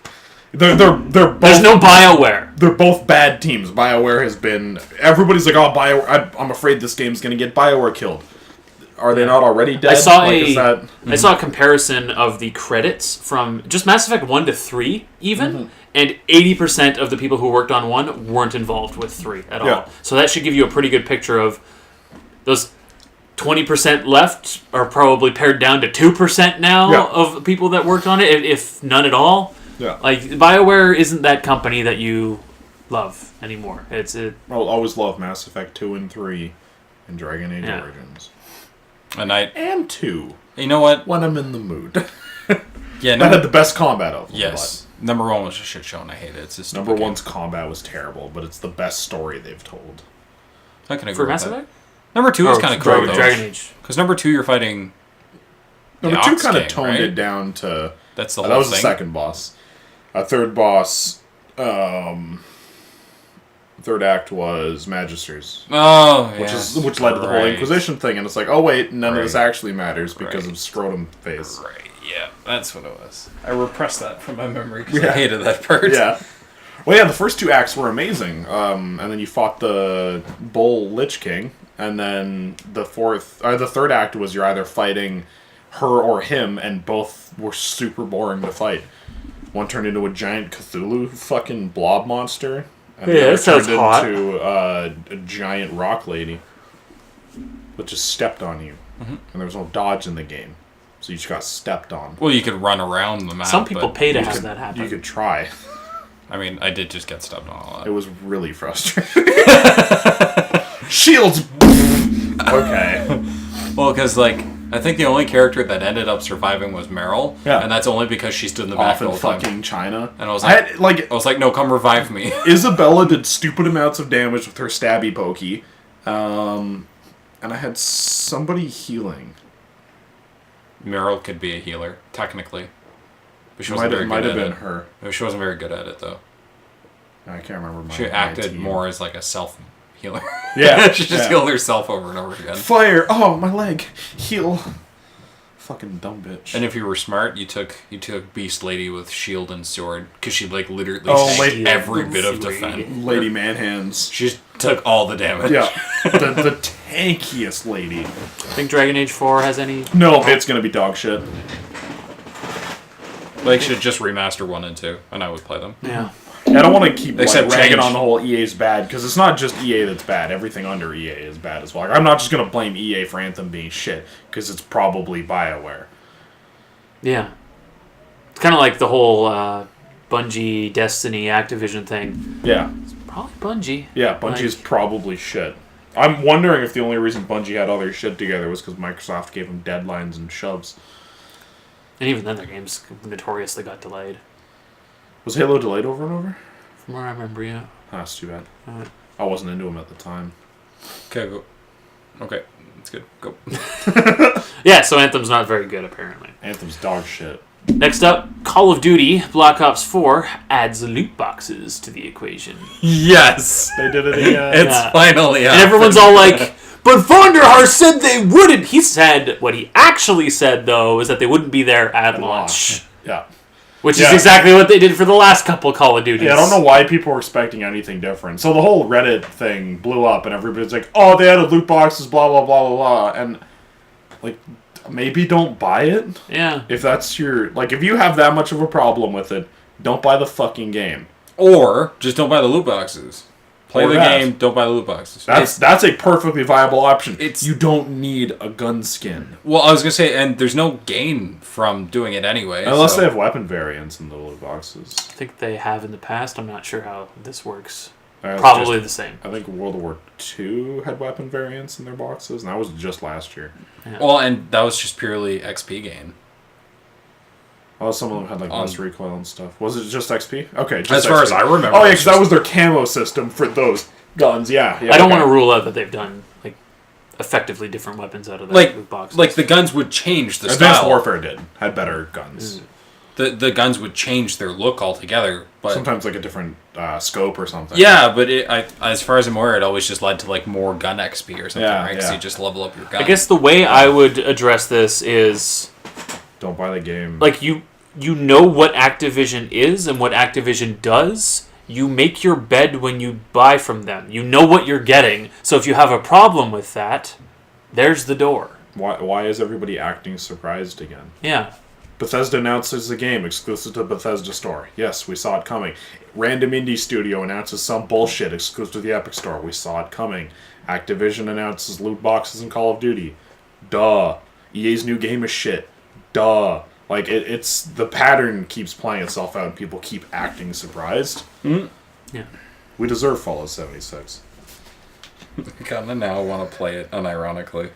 they're both, There's no BioWare. They're both bad teams. BioWare has been... Everybody's like, oh, BioWare... I'm afraid this game's going to get BioWare killed. Are they not already dead? I saw I saw a comparison of the credits from just Mass Effect 1 to 3, even, and 80% of the people who worked on 1 weren't involved with 3 at all. Yeah. So that should give you a pretty good picture of those 20% left are probably pared down to 2% now of people that worked on it, if none at all. Yeah. Like, BioWare isn't that company that you love anymore. I'll always love Mass Effect 2 and 3 and Dragon Age Origins. And 2. You know what? When I'm in the mood. Yeah, that had the best combat of them. Yes. Number 1 was a shit show, and I hate it. It's just Number 1's combat was terrible, but it's the best story they've told. I can agree for with Mass that. Effect? Number 2 is kind of cool, Dragon Age. because number 2 you're fighting. Number 2 kind of toned right? it down to... That's the whole that was thing. the second boss. Third boss... third act was Magisters. Oh, yeah. Which led to the whole Inquisition thing, and it's like, oh wait, none of this Right. actually matters because of Scrotum Face. Right, yeah, that's what it was. I repressed that from my memory because Yeah. I hated that part. Yeah. Well, yeah, the first 2 acts were amazing. And then you fought the Bull Lich King, and then the third act was you're either fighting her or him, and both were super boring to fight. One turned into a giant Cthulhu fucking blob monster. And the other that sounds turned hot. into a giant rock lady that just stepped on you. And there was no dodge in the game. So you just got stepped on. Well, you could run around the map. Some people but pay to you have could- that happen. You could try. I mean, I did just get stepped on a lot. It was really frustrating. Shields! Okay. Well, because, like, I think the only character that ended up surviving was Meryl. Yeah. And that's only because she stood in the back Off in the whole time. fucking China. And I was I like, no, come revive me. Isabella did stupid amounts of damage with her stabby pokey. And I had somebody healing. Meryl could be a healer, technically. But she It wasn't very might good have at been it. her. She wasn't very good at it, though. I can't remember. She acted more as, like, a self-healer. Yeah. She just healed herself over and over again. Fire! Oh, my leg! Heal! Fucking dumb bitch. And if you were smart, you took Beast Lady with shield and sword, because she, like, literally Oh, tanked every bit of defense. Lady Man-Hands. She just took all the damage. Yeah. the tankiest lady. Think Dragon Age 4 has any... No, it's gonna be dog shit. Like, should just remaster 1 and 2, and I would play them. Yeah. I don't want to keep Except ragging change. on the whole EA's bad, because it's not just EA that's bad. Everything under EA is bad as well. Like, I'm not just going to blame EA for Anthem being shit, because it's probably BioWare. Yeah. It's kind of like the whole Bungie, Destiny, Activision thing. Yeah. Probably Bungie. Yeah, Bungie's probably shit. I'm wondering if the only reason Bungie had all their shit together was because Microsoft gave them deadlines and shoves. And even then, their games notoriously got delayed. Was Halo delayed over and over? From where I remember, yeah. Ah, that's too bad. Alright. I wasn't into them at the time. Okay, go. Okay, that's good. Go. Yeah, so Anthem's not very good, apparently. Anthem's dog shit. Next up, Call of Duty Black Ops 4 adds loot boxes to the equation. Yes! They did it again. It's Yeah. finally And everyone's all like, but Vonderhaar said they wouldn't. He said, what he actually said, though, is that they wouldn't be there at launch. Yeah. Which is Yeah. exactly what they did for the last couple Call of Duties. Yeah, I don't know why people were expecting anything different. So the whole Reddit thing blew up, and everybody's like, "Oh, they added loot boxes, blah blah blah blah blah," and like, maybe don't buy it Yeah. if that's your like. If you have that much of a problem with it, don't buy the fucking game. Or just don't buy the loot boxes. Play Or the that. game, don't buy the loot boxes. That's a perfectly viable option. It's- You don't need a gun skin Well, I was gonna say, and there's no gain from doing it anyway. unless so. they have weapon variants in the loot boxes. I think they have in the past. I'm not sure how this works. It's Probably just- the same. I think World War II had weapon variants in their boxes, and that was just last year. Well, and that was just purely XP gain. Oh, some of them had like less recoil and stuff. Was it just XP? Okay, just As far XP. as I remember, Oh yeah, it's because that was their camo system for those guns. Yeah, I don't want to rule out that they've done like effectively different weapons out of that loot box. Like the guns would change the Advanced style. Warfare had better guns. the guns would change their look altogether. But sometimes like a different scope or something. Yeah, but as far as I'm aware, it always just led to like more gun XP or something, right? Because you just level up your gun. I guess the way I would address this is, don't buy the game. Like you know what Activision is and what Activision does. You make your bed when you buy from them. You know what you're getting. So if you have a problem with that, there's the door. Why is everybody acting surprised again? Yeah. Bethesda announces a game exclusive to Bethesda Store. Yes, we saw it coming. Random indie studio announces some bullshit exclusive to the Epic Store. We saw it coming. Activision announces loot boxes in Call of Duty. Duh. EA's new game is shit. Duh. Like, it's the pattern keeps playing itself out and people keep acting surprised. Mm. Yeah. We deserve Fallout 76. I kind of now want to play it unironically.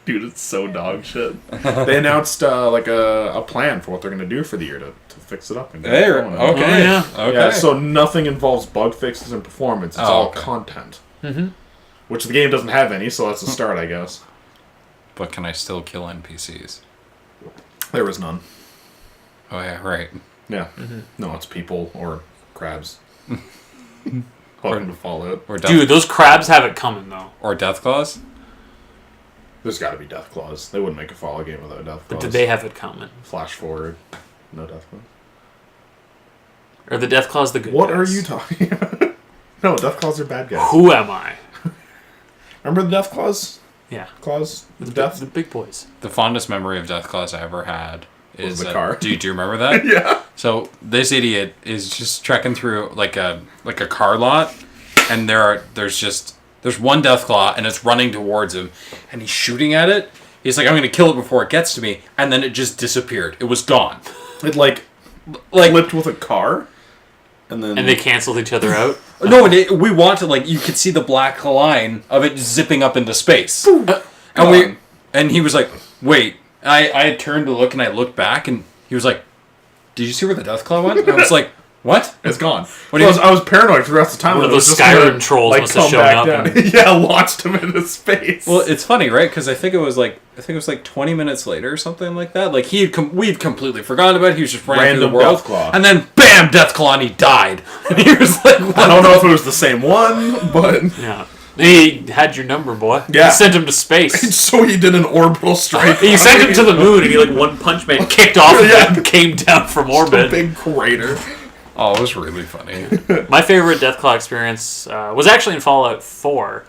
Dude, it's so dog shit. They announced like a plan for what they're going to do for the year to fix it up. And Okay. yeah. Okay. Yeah, so nothing involves bug fixes and performance. It's all okay. content. Mm-hmm. Which the game doesn't have any, so that's a start, I guess. But can I still kill NPCs? There was none. Oh yeah, right. Yeah. Mm-hmm. No, it's people or crabs. Welcome to Fallout. Or Dude, those crabs have it coming, though. or Death Claws. There's got to be Death Claws. They wouldn't make a Fallout game without Death But Claws. did they have it coming? Flash forward. No Death Claws. Are the Death Claws the good What guys? are you talking about? No, Death Claws are bad guys. Who am I? Remember the Death Claws? Yeah. Claws? The The Death? big boys. The fondest memory of Death Claws I ever had is the car. Do you remember that? Yeah. So this idiot is just trekking through like a car lot, and there's one Death Claw, and it's running towards him, and he's shooting at it. He's like, I'm gonna kill it before it gets to me, and then it just disappeared. It was gone. It like flipped with a car, and then And they canceled each other out? No, we wanted like you could see the black line of it zipping up into space, and he was like, wait. I had turned to look, and I looked back, and he was like, did you see where the Death Claw went? And I was like, what? It's gone. What I was paranoid for the rest of the time. One of that it was those just Skyrim gonna, trolls like, must have come shown back up down. and- Yeah, launched him into space. Well, it's funny, right? Because I think it was like 20 minutes later or something like that. Like we'd completely forgotten about it. He was just running through the world, Death Claw. and then bam, Death Claw, and he died. And he was like, I don't know if it was the same one, but Yeah. He had your number, boy. Yeah. You sent him to space. so he did an orbital strike. You sent him to the moon, and he like One Punch Man kicked off and came down from Just a orbit. big crater. oh, it was really funny. My favorite Deathclaw experience was actually in Fallout 4,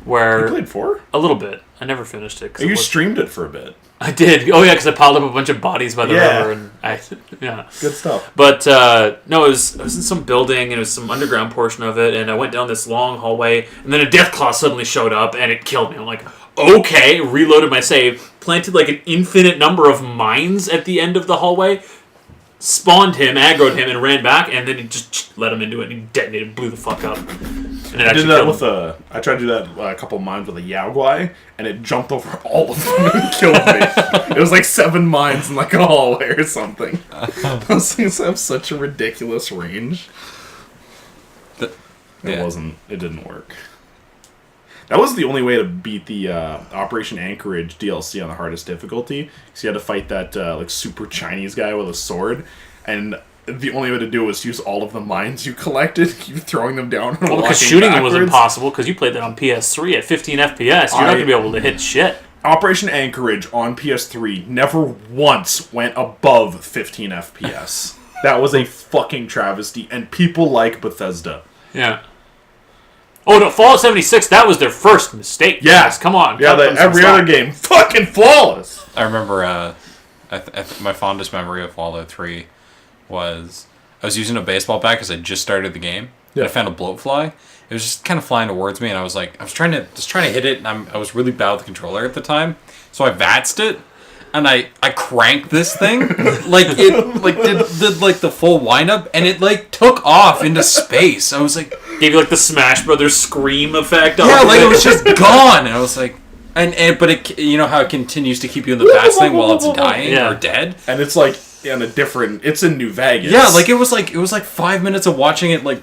where You played 4? a little bit. I never finished it. 'Cause You it was- streamed it for a bit. I did. Oh yeah, because I piled up a bunch of bodies by the Yeah. river, and yeah. Good stuff. But no, it was in some building, and it was some underground portion of it, and I went down this long hallway, and then a Deathclaw suddenly showed up, and it killed me. I'm like, okay, reloaded my save, planted like an infinite number of mines at the end of the hallway, spawned him, aggroed him, and ran back, and then he just let him into it, and he detonated, blew the fuck up. And it I actually did that killed with him. I tried to do that a couple of mines with a Yaogwai, and it jumped over all of them and killed me. It was like 7 mines in like a hallway or something. Those things have such a ridiculous range. It didn't work. That was the only way to beat the Operation Anchorage DLC on the hardest difficulty, because you had to fight that like super Chinese guy with a sword, and the only way to do it was to use all of the mines you collected, keep throwing them down. And Well, because walking shooting him was backwards. impossible, because you played that on PS3 at 15 FPS. You're not going to be able to hit shit. Operation Anchorage on PS3 never once went above 15 FPS. That was a fucking travesty, and people like Bethesda. Yeah. Oh no, Fallout 76, that was their first mistake. Yeah. Guys. Come on. Yeah, cut them some every slack. other game, fucking flawless. I remember my fondest memory of Fallout 3 was I was using a baseball bat because I just started the game. Yeah. And I found a bloatfly. It was just kind of flying towards me, and I was trying to hit it, and I was really bad with the controller at the time, so I vatsed it, and I cranked this thing like it did like the full windup, and it like took off into space. I was like, Gave you like the Smash Brothers scream effect. yeah, like it was just gone, and I was like, but it, you know how it continues to keep you in the bats thing while it's dying Yeah. or dead. And it's like it's in New Vegas. Yeah, like it was like 5 minutes of watching it, like,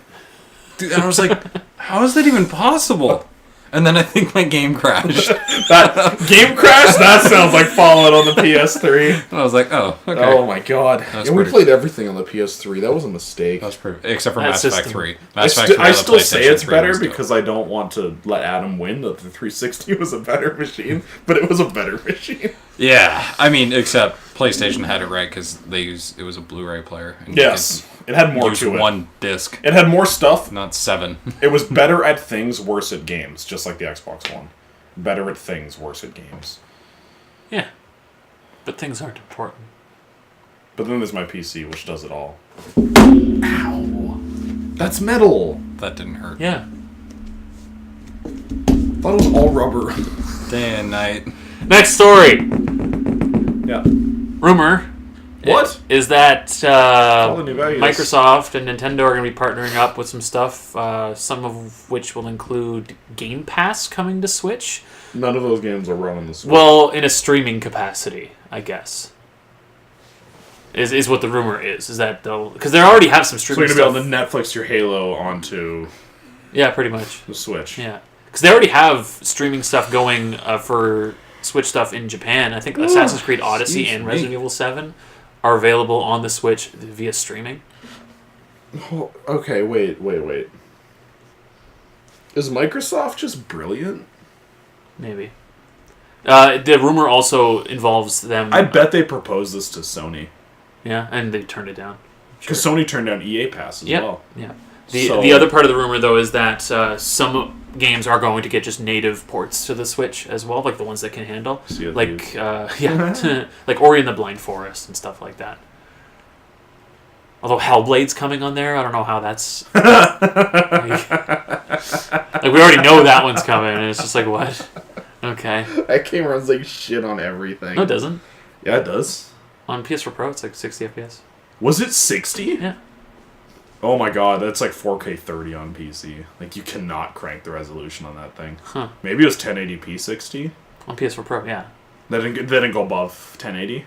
dude, and I was like, how is that even possible? And then I think my game crashed. That game crash? That sounds like Fallout on the PS3. And I was like, oh, okay. Oh my god. And we played everything on the PS3. That was a mistake. That was pretty... Except for Mass Effect 3. I still say it's better because I don't want to let Adam win that the 360 was a better machine, but it was a better machine. Yeah. I mean, except PlayStation had it right because it was a Blu-ray player. And yes. It had more to it. One disc. It had more stuff. Not 7. It was better at things, worse at games, just like the Xbox One. Better at things, worse at games. Yeah. But things aren't important. But then there's my PC, which does it all. Ow. That's metal. That didn't hurt. Yeah. I thought it was all rubber. Day and night. Next story. Yeah. Rumor. What? Is that Microsoft Microsoft and Nintendo are going to be partnering up with some stuff, some of which will include Game Pass coming to Switch. None of those games are run on the Switch. Well, in a streaming capacity, I guess. Is what the rumor is. Is that they'll... Because they already have some streaming stuff. So you're going to be able to Netflix your Halo onto... Yeah, pretty much. The Switch. Yeah. Because they already have streaming stuff going for Switch stuff in Japan. I think Assassin's Creed Odyssey and Resident Evil 7 are available on the Switch via streaming. Oh, okay, wait. Is Microsoft just brilliant? Maybe. The rumor also involves them... I bet they proposed this to Sony. Yeah, and they turned it down. Because Sony turned down EA Pass as well. Yeah. The other part of the rumor, though, is that some games are going to get just native ports to the Switch as well, like the ones that can handle. Like, like Ori and the Blind Forest and stuff like that. Although Hellblade's coming on there, I don't know how that's... like, we already know that one's coming, and it's just like, what? Okay. That game runs like shit on everything. No, it doesn't. Yeah, it does. On PS4 Pro, it's like 60 FPS. Was it 60? Yeah. Oh my god, that's like 4K 30 on PC. Like, you cannot crank the resolution on that thing. Huh. Maybe it was 1080p 60? On PS4 Pro, yeah. That didn't go above 1080?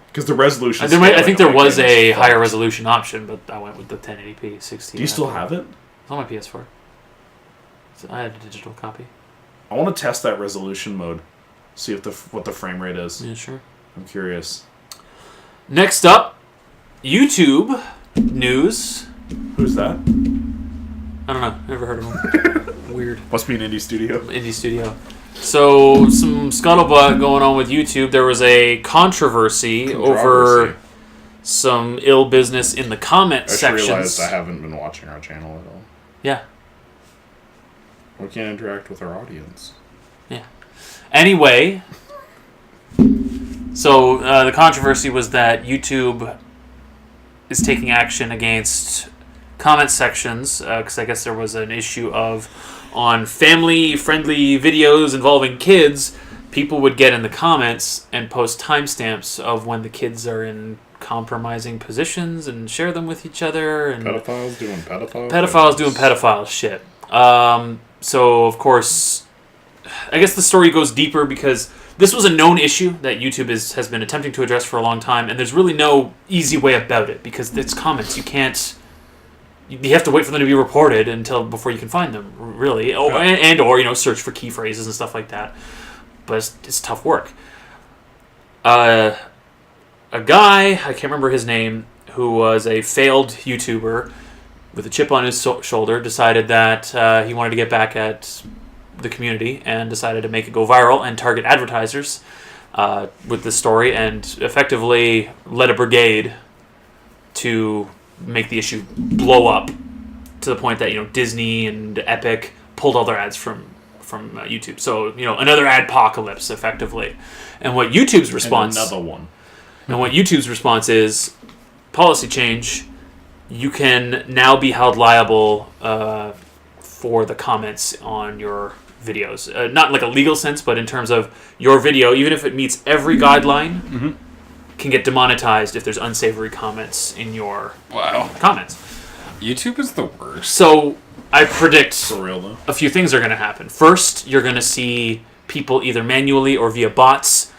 Because the resolution... I think there was a higher resolution option, but I went with the 1080p 60. Do you still have it? It's on my PS4. So I had a digital copy. I want to test that resolution mode. See if what the frame rate is. Yeah, sure. I'm curious. Next up, YouTube news. Who's that? I don't know. Never heard of him. Weird. Must be an indie studio. Indie studio. So, some scuttlebutt going on with YouTube. There was a controversy over some ill business in the comment sections. I realized I haven't been watching our channel at all. Yeah. We can't interact with our audience. Yeah. Anyway, so the controversy was that YouTube is taking action against comment sections, because I guess there was an issue of on family-friendly videos involving kids, people would get in the comments and post timestamps of when the kids are in compromising positions and share them with each other. And pedophiles doing pedophile pedophiles doing pedophile shit. So, of course, I guess the story goes deeper because this was a known issue that YouTube has been attempting to address for a long time, and there's really no easy way about it because it's comments. You can't... You have to wait for them to be reported before you can find them, really. Oh, or search for key phrases and stuff like that. But it's tough work. A guy, I can't remember his name, who was a failed YouTuber with a chip on his shoulder, decided that he wanted to get back at the community and decided to make it go viral and target advertisers with this story and effectively led a brigade to make the issue blow up to the point that Disney and Epic pulled all their ads from YouTube. So another adpocalypse effectively. And what YouTube's response and another one. And what YouTube's response is policy change. You can now be held liable for the comments on your videos. Not like a legal sense, but in terms of your video, even if it meets every guideline, can get demonetized if there's unsavory comments in your comments. YouTube is the worst. So I predict For real, though. a few things are going to happen. First, you're going to see people either manually or via bots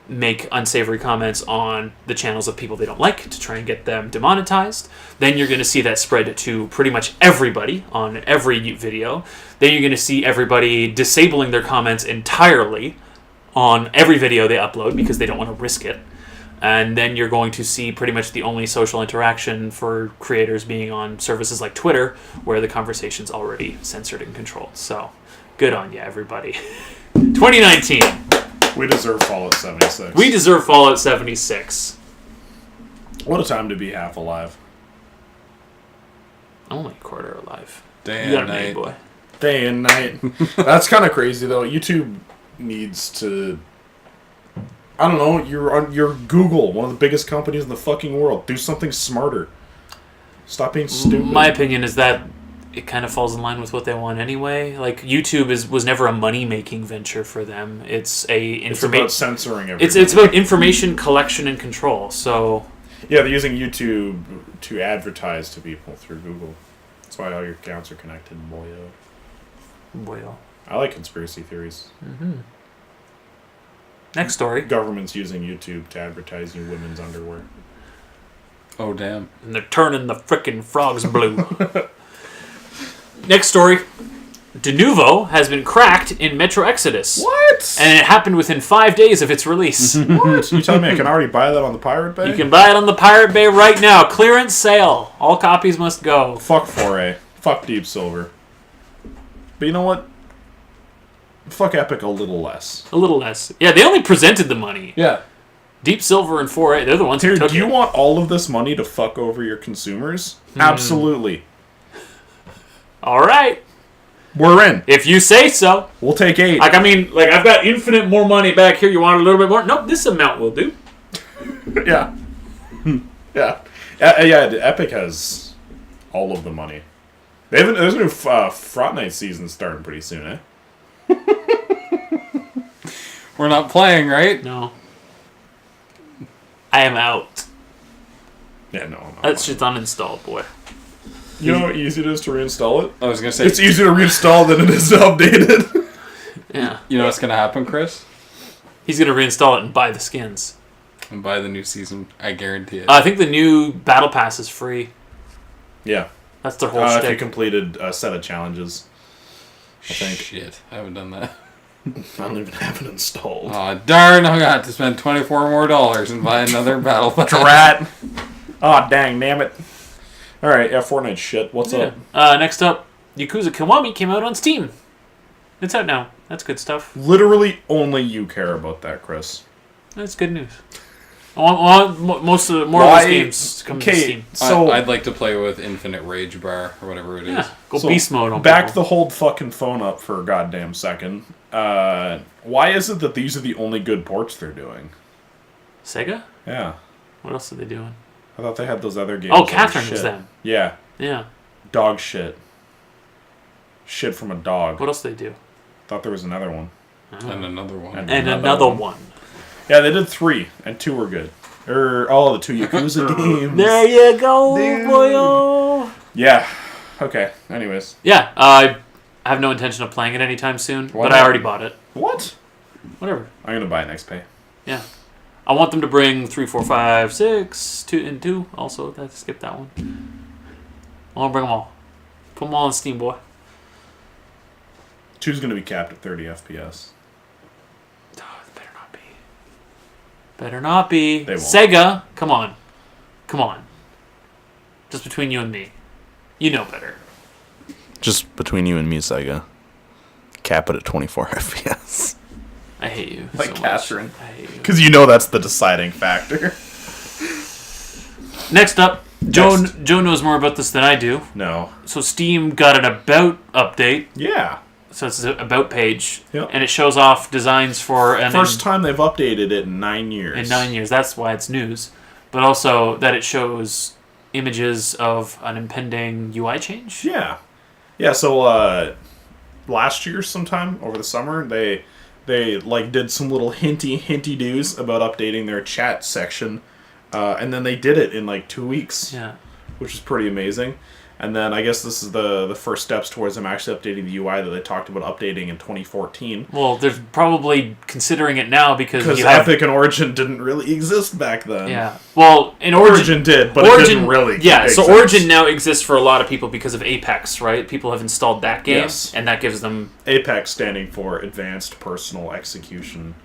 make unsavory comments on the channels of people they don't like to try and get them demonetized. Then you're going to see that spread to pretty much everybody on every video. Then you're going to see everybody disabling their comments entirely on every video they upload because they don't want to risk it. And then you're going to see pretty much the only social interaction for creators being on services like Twitter, where the conversation's already censored and controlled. So, good on you, everybody. 2019. We deserve Fallout 76. We deserve Fallout 76. What a time to be half alive. Only a quarter alive. Day You and got it made, night. boy. Day and night. That's kind of crazy, though. YouTube needs to... I don't know. You're Google, one of the biggest companies in the fucking world. Do something smarter. Stop being stupid. My opinion is that it kind of falls in line with what they want anyway. Like, YouTube was never a money-making venture for them. It's about censoring everything. It's about information collection and control. So yeah, they're using YouTube to advertise to people through Google. That's why all your accounts are connected, boyo. well, I like conspiracy theories. next story. Government's using YouTube to advertise new women's underwear. Oh, damn. And they're turning the frickin' frogs blue. Next story. Denuvo has been cracked in Metro Exodus. What? And it happened within 5 days of its release. What? You telling me I can already buy that on the Pirate Bay? You can buy it on the Pirate Bay right now. Clearance sale. All copies must go. Fuck 4A. Fuck Deep Silver. But you know what? Fuck Epic a little less. A little less. Yeah, they only presented the money. Yeah. Deep Silver and 4A, they're the ones who Dude, took do you it. want all of this money to fuck over your consumers? Absolutely. All right. We're in. If you say so. We'll take 8. Like, I mean, like, I've got infinite more money back here. You want a little bit more? Nope, this amount will do. Yeah. Yeah. Yeah, Epic has all of the money. There's a new Front Night season starting pretty soon, eh? We're not playing, right? No. I am out. Yeah, no. I'm not That shit's uninstalled, boy. You know how easy it is to reinstall it? I was going to say, It's easier to reinstall than it is to update it. Yeah. you know what's going to happen, Chris? He's going to reinstall it and buy the skins. And buy the new season. I guarantee it. I think the new Battle Pass is free. Yeah. That's their whole If you shtick. completed a set of challenges. I think. Shit, I haven't done that. I don't even have it installed. Aw, darn, I got to spend $24 more and buy another battle pass. Drat. Aw, dang, damn it. Alright, yeah, Fortnite shit. What's up? Next up, Yakuza Kiwami came out on Steam. It's out now. That's good stuff. Literally only you care about that, Chris. That's good news. I want more of those games to come to Steam. So I'd like to play with Infinite Rage Bar, or whatever it is. Yeah, go so beast mode on back people. the whole fucking phone up for a goddamn second. Why is it that these are the only good ports they're doing? Sega? Yeah. What else are they doing? I thought they had those other games. Oh, that were Catherine shit. was them. Yeah. Yeah. Dog shit. Shit from a dog. What else do they do? Thought there was another one. And another one. And And another another one. one. Yeah, they did 3, and 2 were good. The 2 Yakuza games. There you go, Dude. boyo. Yeah. Okay. Anyways. Yeah, I have no intention of playing it anytime soon, Why but not? I already bought it. What? Whatever. I'm gonna buy it next pay. Yeah. I want them to bring 3, 4, 5, 6, 2, and 2. Also, I skipped that one. I want to bring them all. Put them all on Steam, boy. 2's gonna be capped at 30 FPS. Oh, it better not be. Better not be. They won't. Sega, come on. Come on. Just between you and me. You know better. Just between you and me, Sega. Cap it at 24 FPS. I hate you. Like so Catherine. much. I hate you. Because you know that's the deciding factor. Next up, Joe knows more about this than I do. No. So Steam got an About update. Yeah. So it's an About page. Yep. And it shows off designs for... First time they've updated it in 9 years. In 9 years. That's why it's news. But also that it shows images of an impending UI change. Yeah. Yeah, so last year sometime over the summer, they like did some little hinty do's about updating their chat section. And then they did it in like 2 weeks. Yeah. which is pretty amazing. And then I guess this is the first steps towards them actually updating the UI that they talked about updating in 2014. Well, they're probably considering it now because Epic and Origin didn't really exist back then. Yeah. Well, in Origin did, but it didn't really exist. So Origin now exists for a lot of people because of Apex, right? People have installed that game, and that gives them... Apex standing for Advanced Personal Execution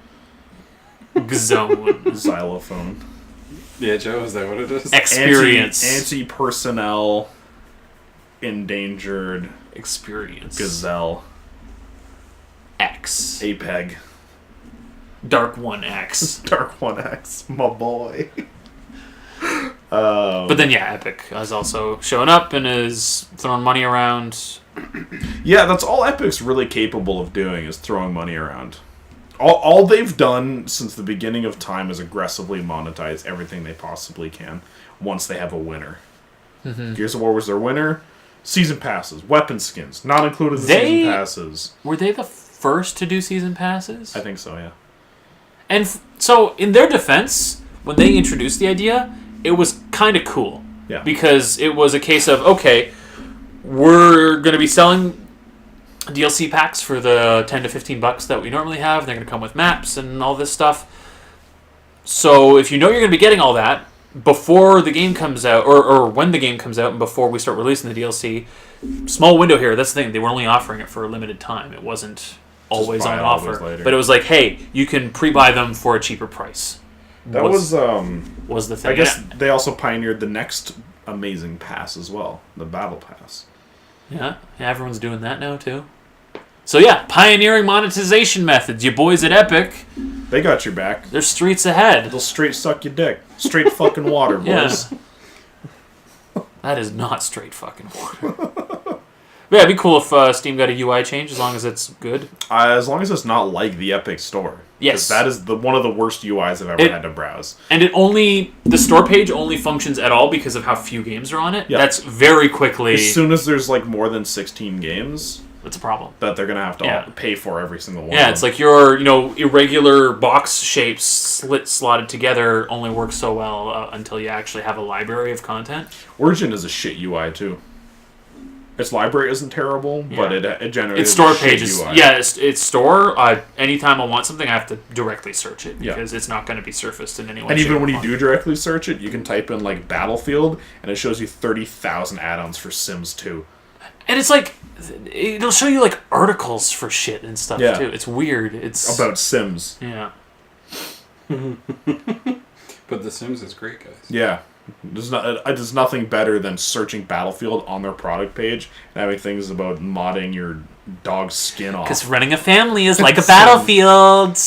Zone. Xylophone. Yeah, Joe, is that what it is? Experience. Anti-personnel... Endangered Experience. Gazelle. X. APEG. Dark 1X. Dark 1X, my boy. But then, Epic is also showing up and is throwing money around. Yeah, that's all Epic's really capable of doing is throwing money around. All they've done since the beginning of time is aggressively monetize everything they possibly can once they have a winner. Mm-hmm. Gears of War was their winner. Season passes, weapon skins, not included in the season passes. Were they the first to do season passes? I think so, yeah. And so, in their defense, when they introduced the idea, it was kind of cool. Yeah. Because it was a case of, okay, we're going to be selling DLC packs for the $10 to $15 that we normally have. They're going to come with maps and all this stuff. So, if you know you're going to be getting all that, before the game comes out, or when the game comes out, and before we start releasing the DLC, small window here. That's the thing. They were only offering it for a limited time. It wasn't always on offer. But it was like, hey, you can pre-buy them for a cheaper price. That was the thing. I guess they also pioneered the next amazing pass as well, the Battle Pass. Yeah, everyone's doing that now too. So pioneering monetization methods. You boys at Epic, they got your back. They're streets ahead. They'll straight suck your dick. Straight fucking water, boys. Yeah. That is not straight fucking water. But it'd be cool if Steam got a UI change, as long as it's good. As long as it's not like the Epic Store. Yes. That is one of the worst UIs I've ever had to browse. And the store page only functions at all because of how few games are on it. Yep. That's very quickly... As soon as there's more than 16 games... That's a problem. That they're going to have to pay for every single one. Yeah, it's like your irregular box shapes slotted together only work so well until you actually have a library of content. Origin is a shit UI too. Its library isn't terrible, but it generally its store page is UI. Its store. Anytime I want something, I have to directly search it because it's not going to be surfaced in any way. And even when you do directly search it, you can type in Battlefield, and it shows you 30,000 add-ons for Sims 2. And it's it'll show you articles for shit and stuff too. It's weird. It's about Sims. Yeah. But The Sims is great, guys. Yeah. There's nothing better than searching Battlefield on their product page and having things about modding your dog's skin off. Because running a family is like a battlefield.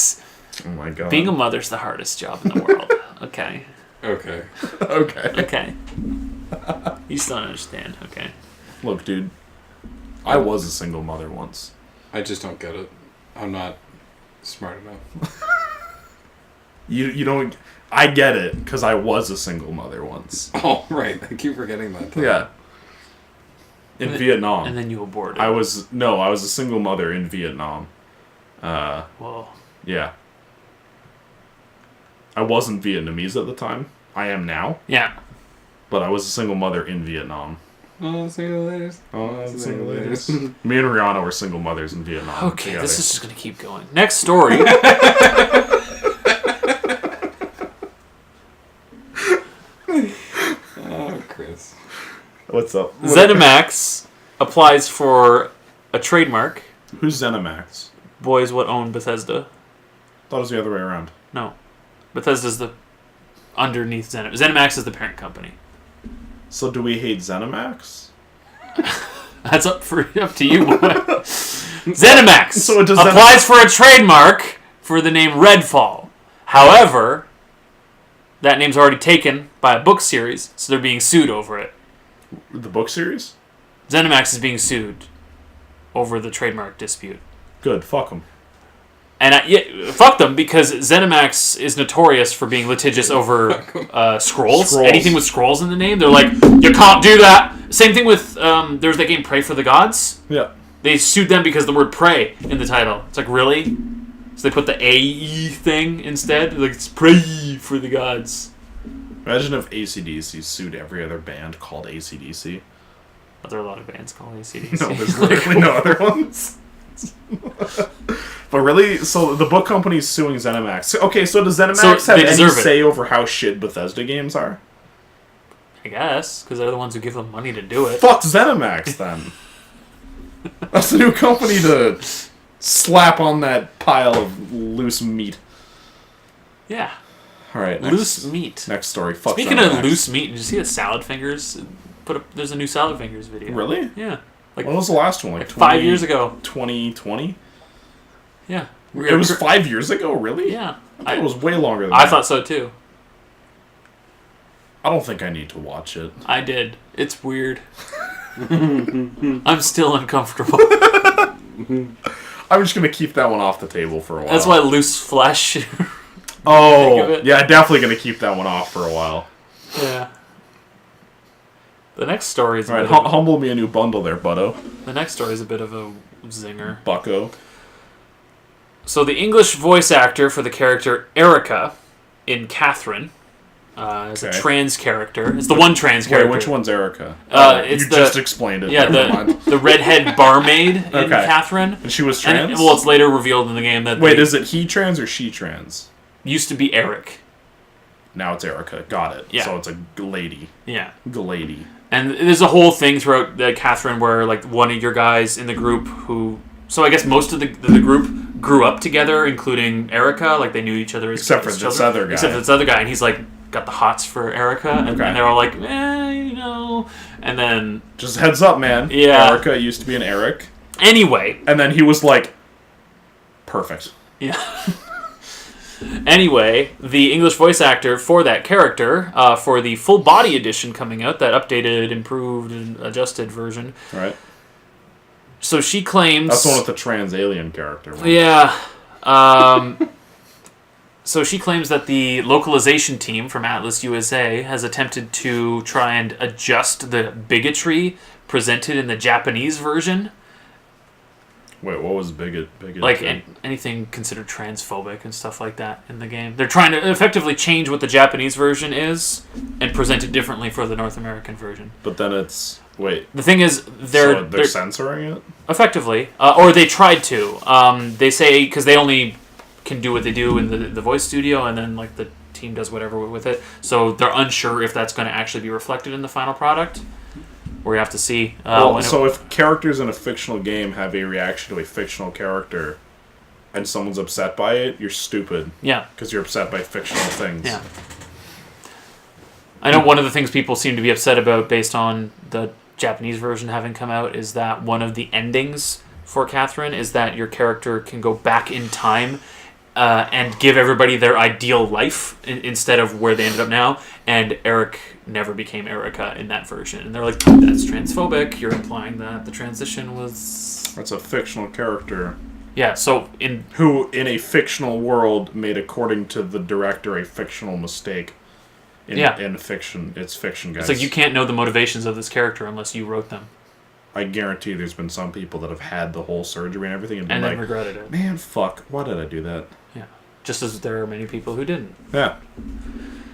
Oh my god. Being a mother's the hardest job in the world. Okay. Okay. Okay. You still don't understand. Okay. Look, dude. I was a single mother once. I just don't get it. I'm not smart enough. You don't... I get it, because I was a single mother once. Oh, right. I keep forgetting that. Yeah. In Vietnam. And then you aborted. I was a single mother in Vietnam. Whoa. Yeah. I wasn't Vietnamese at the time. I am now. Yeah. But I was a single mother in Vietnam. Oh, single ladies. Oh, single ladies. Me and Rihanna were single mothers in Vietnam. Okay, this is just going to keep going. Next story. Oh, Chris. What's up? ZeniMax applies for a trademark. Who's ZeniMax? Boys what own Bethesda. Thought it was the other way around. No. Bethesda's the underneath ZeniMax. ZeniMax is the parent company. So do we hate ZeniMax? That's up to you, boy. ZeniMax So does applies for a trademark for the name Redfall. However, that name's already taken by a book series, so they're being sued over it. The book series? ZeniMax is being sued over the trademark dispute. Good, fuck them. And fuck them, because ZeniMax is notorious for being litigious over scrolls. Anything with scrolls in the name, they're like, you can't do that. Same thing with, there's that game Pray for the Gods. Yeah. They sued them because the word pray in the title. It's like, really? So they put the A-E thing instead. Like, it's pray for the gods. Imagine if AC/DC sued every other band called AC/DC. But there are a lot of bands called AC/DC. No, there's literally no other ones. But really, so the book company's suing ZeniMax. Okay, so does ZeniMax have any say over how shit Bethesda games are? I guess, because they're the ones who give them money to do it. Fuck ZeniMax, then. That's the new company to slap on that pile of loose meat. Yeah. Alright, loose meat. Next story. Fuck Speaking ZeniMax. of loose meat, did you see the Salad Fingers? There's a new Salad Fingers video. Really? Yeah. When was the last one? Like 5 years ago. 2020? Yeah. It was 5 years ago, really? Yeah. I thought it was way longer than I that. thought so too. I don't think I need to watch it. I did. It's weird. I'm still uncomfortable. I'm just going to keep that one off the table for a while. That's why loose flesh. Oh, yeah, definitely going to keep that one off for a while. Yeah. The next story is All right, humble me a new bundle there, Butto. The next story is a bit of a zinger. Bucko. So the English voice actor for the character Erica in Catherine is a trans character. It's the one trans character. Wait, which one's Erica? It's just explained it. Yeah, the redhead barmaid in Catherine. And she was trans? And, it's later revealed in the game that... Wait, is it he trans or she trans? Used to be Eric. Now it's Erica. Got it. Yeah. So it's a lady. Yeah. Glady. And there's a whole thing throughout Catherine where like one of your guys in the group who... So I guess most of the group grew up together, including Erica. Like they knew each other as Except for this other guy. Except for this other guy. And he's like got the hots for Erica. And they're all like, And then... Just heads up, man. Yeah. Erica used to be an Eric. Anyway. And then he was like, perfect. Yeah. Anyway, the English voice actor for that character, for the full body edition coming out, that updated, improved, and adjusted version. Right. So she claims... That's the one with the trans alien character. One. Yeah. So she claims that the localization team from Atlas USA has attempted to try and adjust the bigotry presented in the Japanese version. Wait, what was bigot? Like anything considered transphobic and stuff like that in the game. They're trying to effectively change what the Japanese version is and present it differently for the North American version. But then it's... Wait. The thing is, they're censoring it? Effectively. Or they tried to. They say, because they only can do what they do in the voice studio, and then like the team does whatever with it. So they're unsure if that's going to actually be reflected in the final product. We have to see. If characters in a fictional game have a reaction to a fictional character, and someone's upset by it, you're stupid. Yeah. Because you're upset by fictional things. Yeah. I know one of the things people seem to be upset about, based on the Japanese version having come out, is that one of the endings for Catherine is that your character can go back in time and give everybody their ideal life instead of where they ended up now. And Eric never became Erica in that version. And they're like, that's transphobic. You're implying that the transition was... That's a fictional character. Yeah, so who, in a fictional world, made, according to the director, a fictional mistake. In fiction. It's fiction, guys. It's like you can't know the motivations of this character unless you wrote them. I guarantee there's been some people that have had the whole surgery and everything and then regretted it. Man, fuck. Why did I do that? Yeah. Just as there are many people who didn't. Yeah.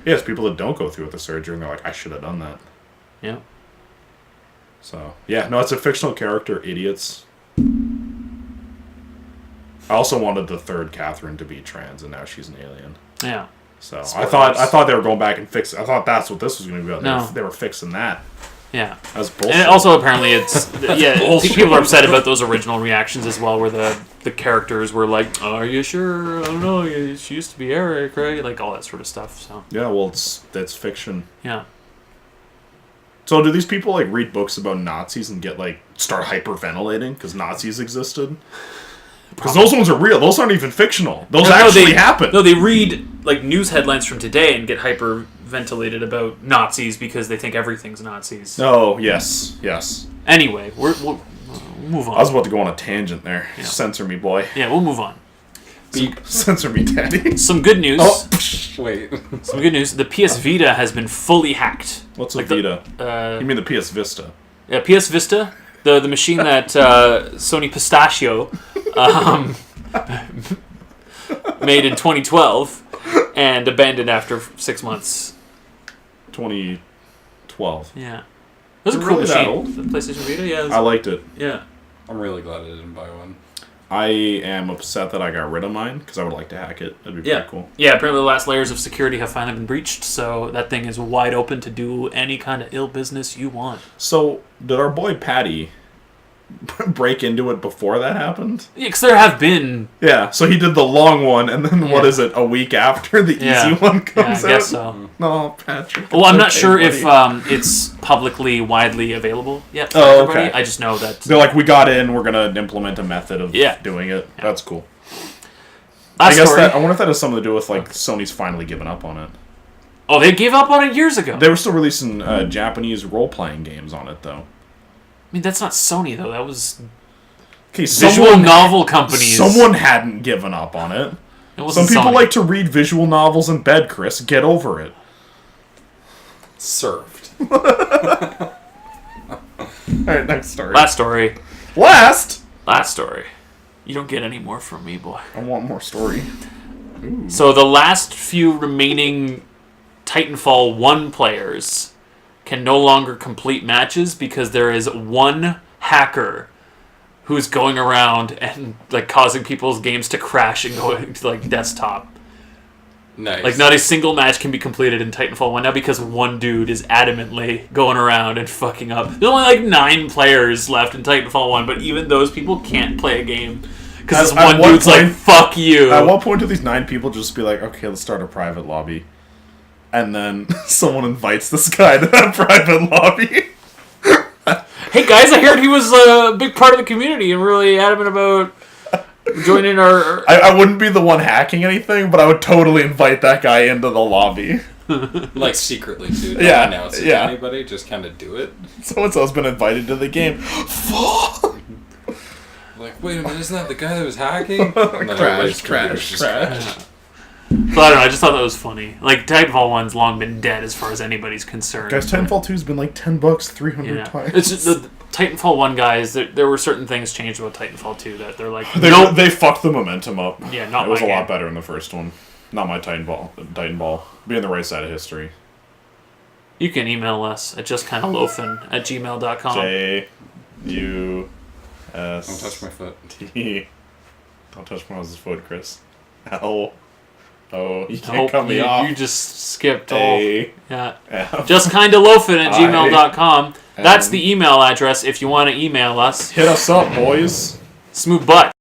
Yes, people that don't go through with the surgery and they're like, I should have done that. Yeah. So, yeah. No, it's a fictional character, idiots. I also wanted the third Catherine to be trans, and now she's an alien. Yeah. So I thought they were going back and fixing. I thought that's what this was going to be about. No. They were fixing that. Yeah. That's bullshit. And also, apparently, it's bullshit. People are upset about those original reactions as well, where the characters were like, "Oh, are you sure? I don't know. She used to be Eric, right?" Like all that sort of stuff. So yeah, well, that's fiction. Yeah. So do these people like read books about Nazis and start hyperventilating because Nazis existed? Because those ones are real. Those aren't even fictional. Those actually happen. No, they read news headlines from today and get hyperventilated about Nazis because they think everything's Nazis. Oh, yes. Anyway, we'll move on. I was about to go on a tangent there. Yeah. Censor me, boy. Yeah, we'll move on. Censor me, daddy. Some good news. Oh, wait. Some good news. The PS Vita has been fully hacked. What's a Vita? You mean the PS Vista? Yeah, PS Vista. The machine that Sony Pistachio made in 2012 and abandoned after 6 months. 2012. Yeah. It was a Is it cool really that machine. old? The PlayStation Vita, yeah. I liked it. Yeah. I'm really glad I didn't buy one. I am upset that I got rid of mine because I would like to hack it. That'd be pretty cool. Yeah, apparently the last layers of security have finally been breached, so that thing is wide open to do any kind of ill business you want. So, did our boy Patty break into it before that happened? Yeah, because there have been... Yeah, so he did the long one, and then what is it, a week after the easy one comes out? I guess so. No, Patrick. Well, I'm not sure if it's publicly, widely available yet for everybody. Okay. I just know that... They're like, we got in, we're going to implement a method of doing it. Yeah. That's cool. I wonder if that has something to do with, like, Sony's finally given up on it. Oh, they gave up on it years ago. They were still releasing Japanese role-playing games on it, though. I mean, that's not Sony, though. That was visual novel companies. Someone hadn't given up on it. Some people like to read visual novels in bed, Chris. Get over it. Served. Alright, next story. Last story. Last story. You don't get any more from me, boy. I want more story. Ooh. So the last few remaining Titanfall 1 players can no longer complete matches because there is one hacker who's going around and like causing people's games to crash and going to like desktop. Nice. Like not a single match can be completed in Titanfall 1 now because one dude is adamantly going around and fucking up. There's only like 9 players left in Titanfall 1, but even those people can't play a game because this one dude's like, fuck you. At what point do these 9 people just be like, okay, let's start a private lobby? And then someone invites this guy to that private lobby. Hey guys, I heard he was a big part of the community and really adamant about joining our... I wouldn't be the one hacking anything, but I would totally invite that guy into the lobby. Like secretly, too. Don't announce it to anybody, just kind of do it. So-and-so's been invited to the game. Fuck! Like, wait a minute, isn't that the guy that was hacking? Crash. So I don't know, I just thought that was funny. Like, Titanfall 1's long been dead as far as anybody's concerned. Guys, Titanfall 2's been like $10 300 times. It's just the Titanfall 1 guys, there were certain things changed about Titanfall 2 that they're like, They fucked the momentum up. Yeah, not It was my a lot game. better in the first one. Not my Titanball. Be on the right side of history. You can email us at JustKindaLoafin@gmail.com. JUS. Don't touch my foot. Don't touch Moses' foot, Chris. Ow. Oh, you can't cut me off. You just skipped all. A. Yeah. JustKindaLoafin@gmail.com. That's the email address if you want to email us. Hit us up, boys. Smooth butt.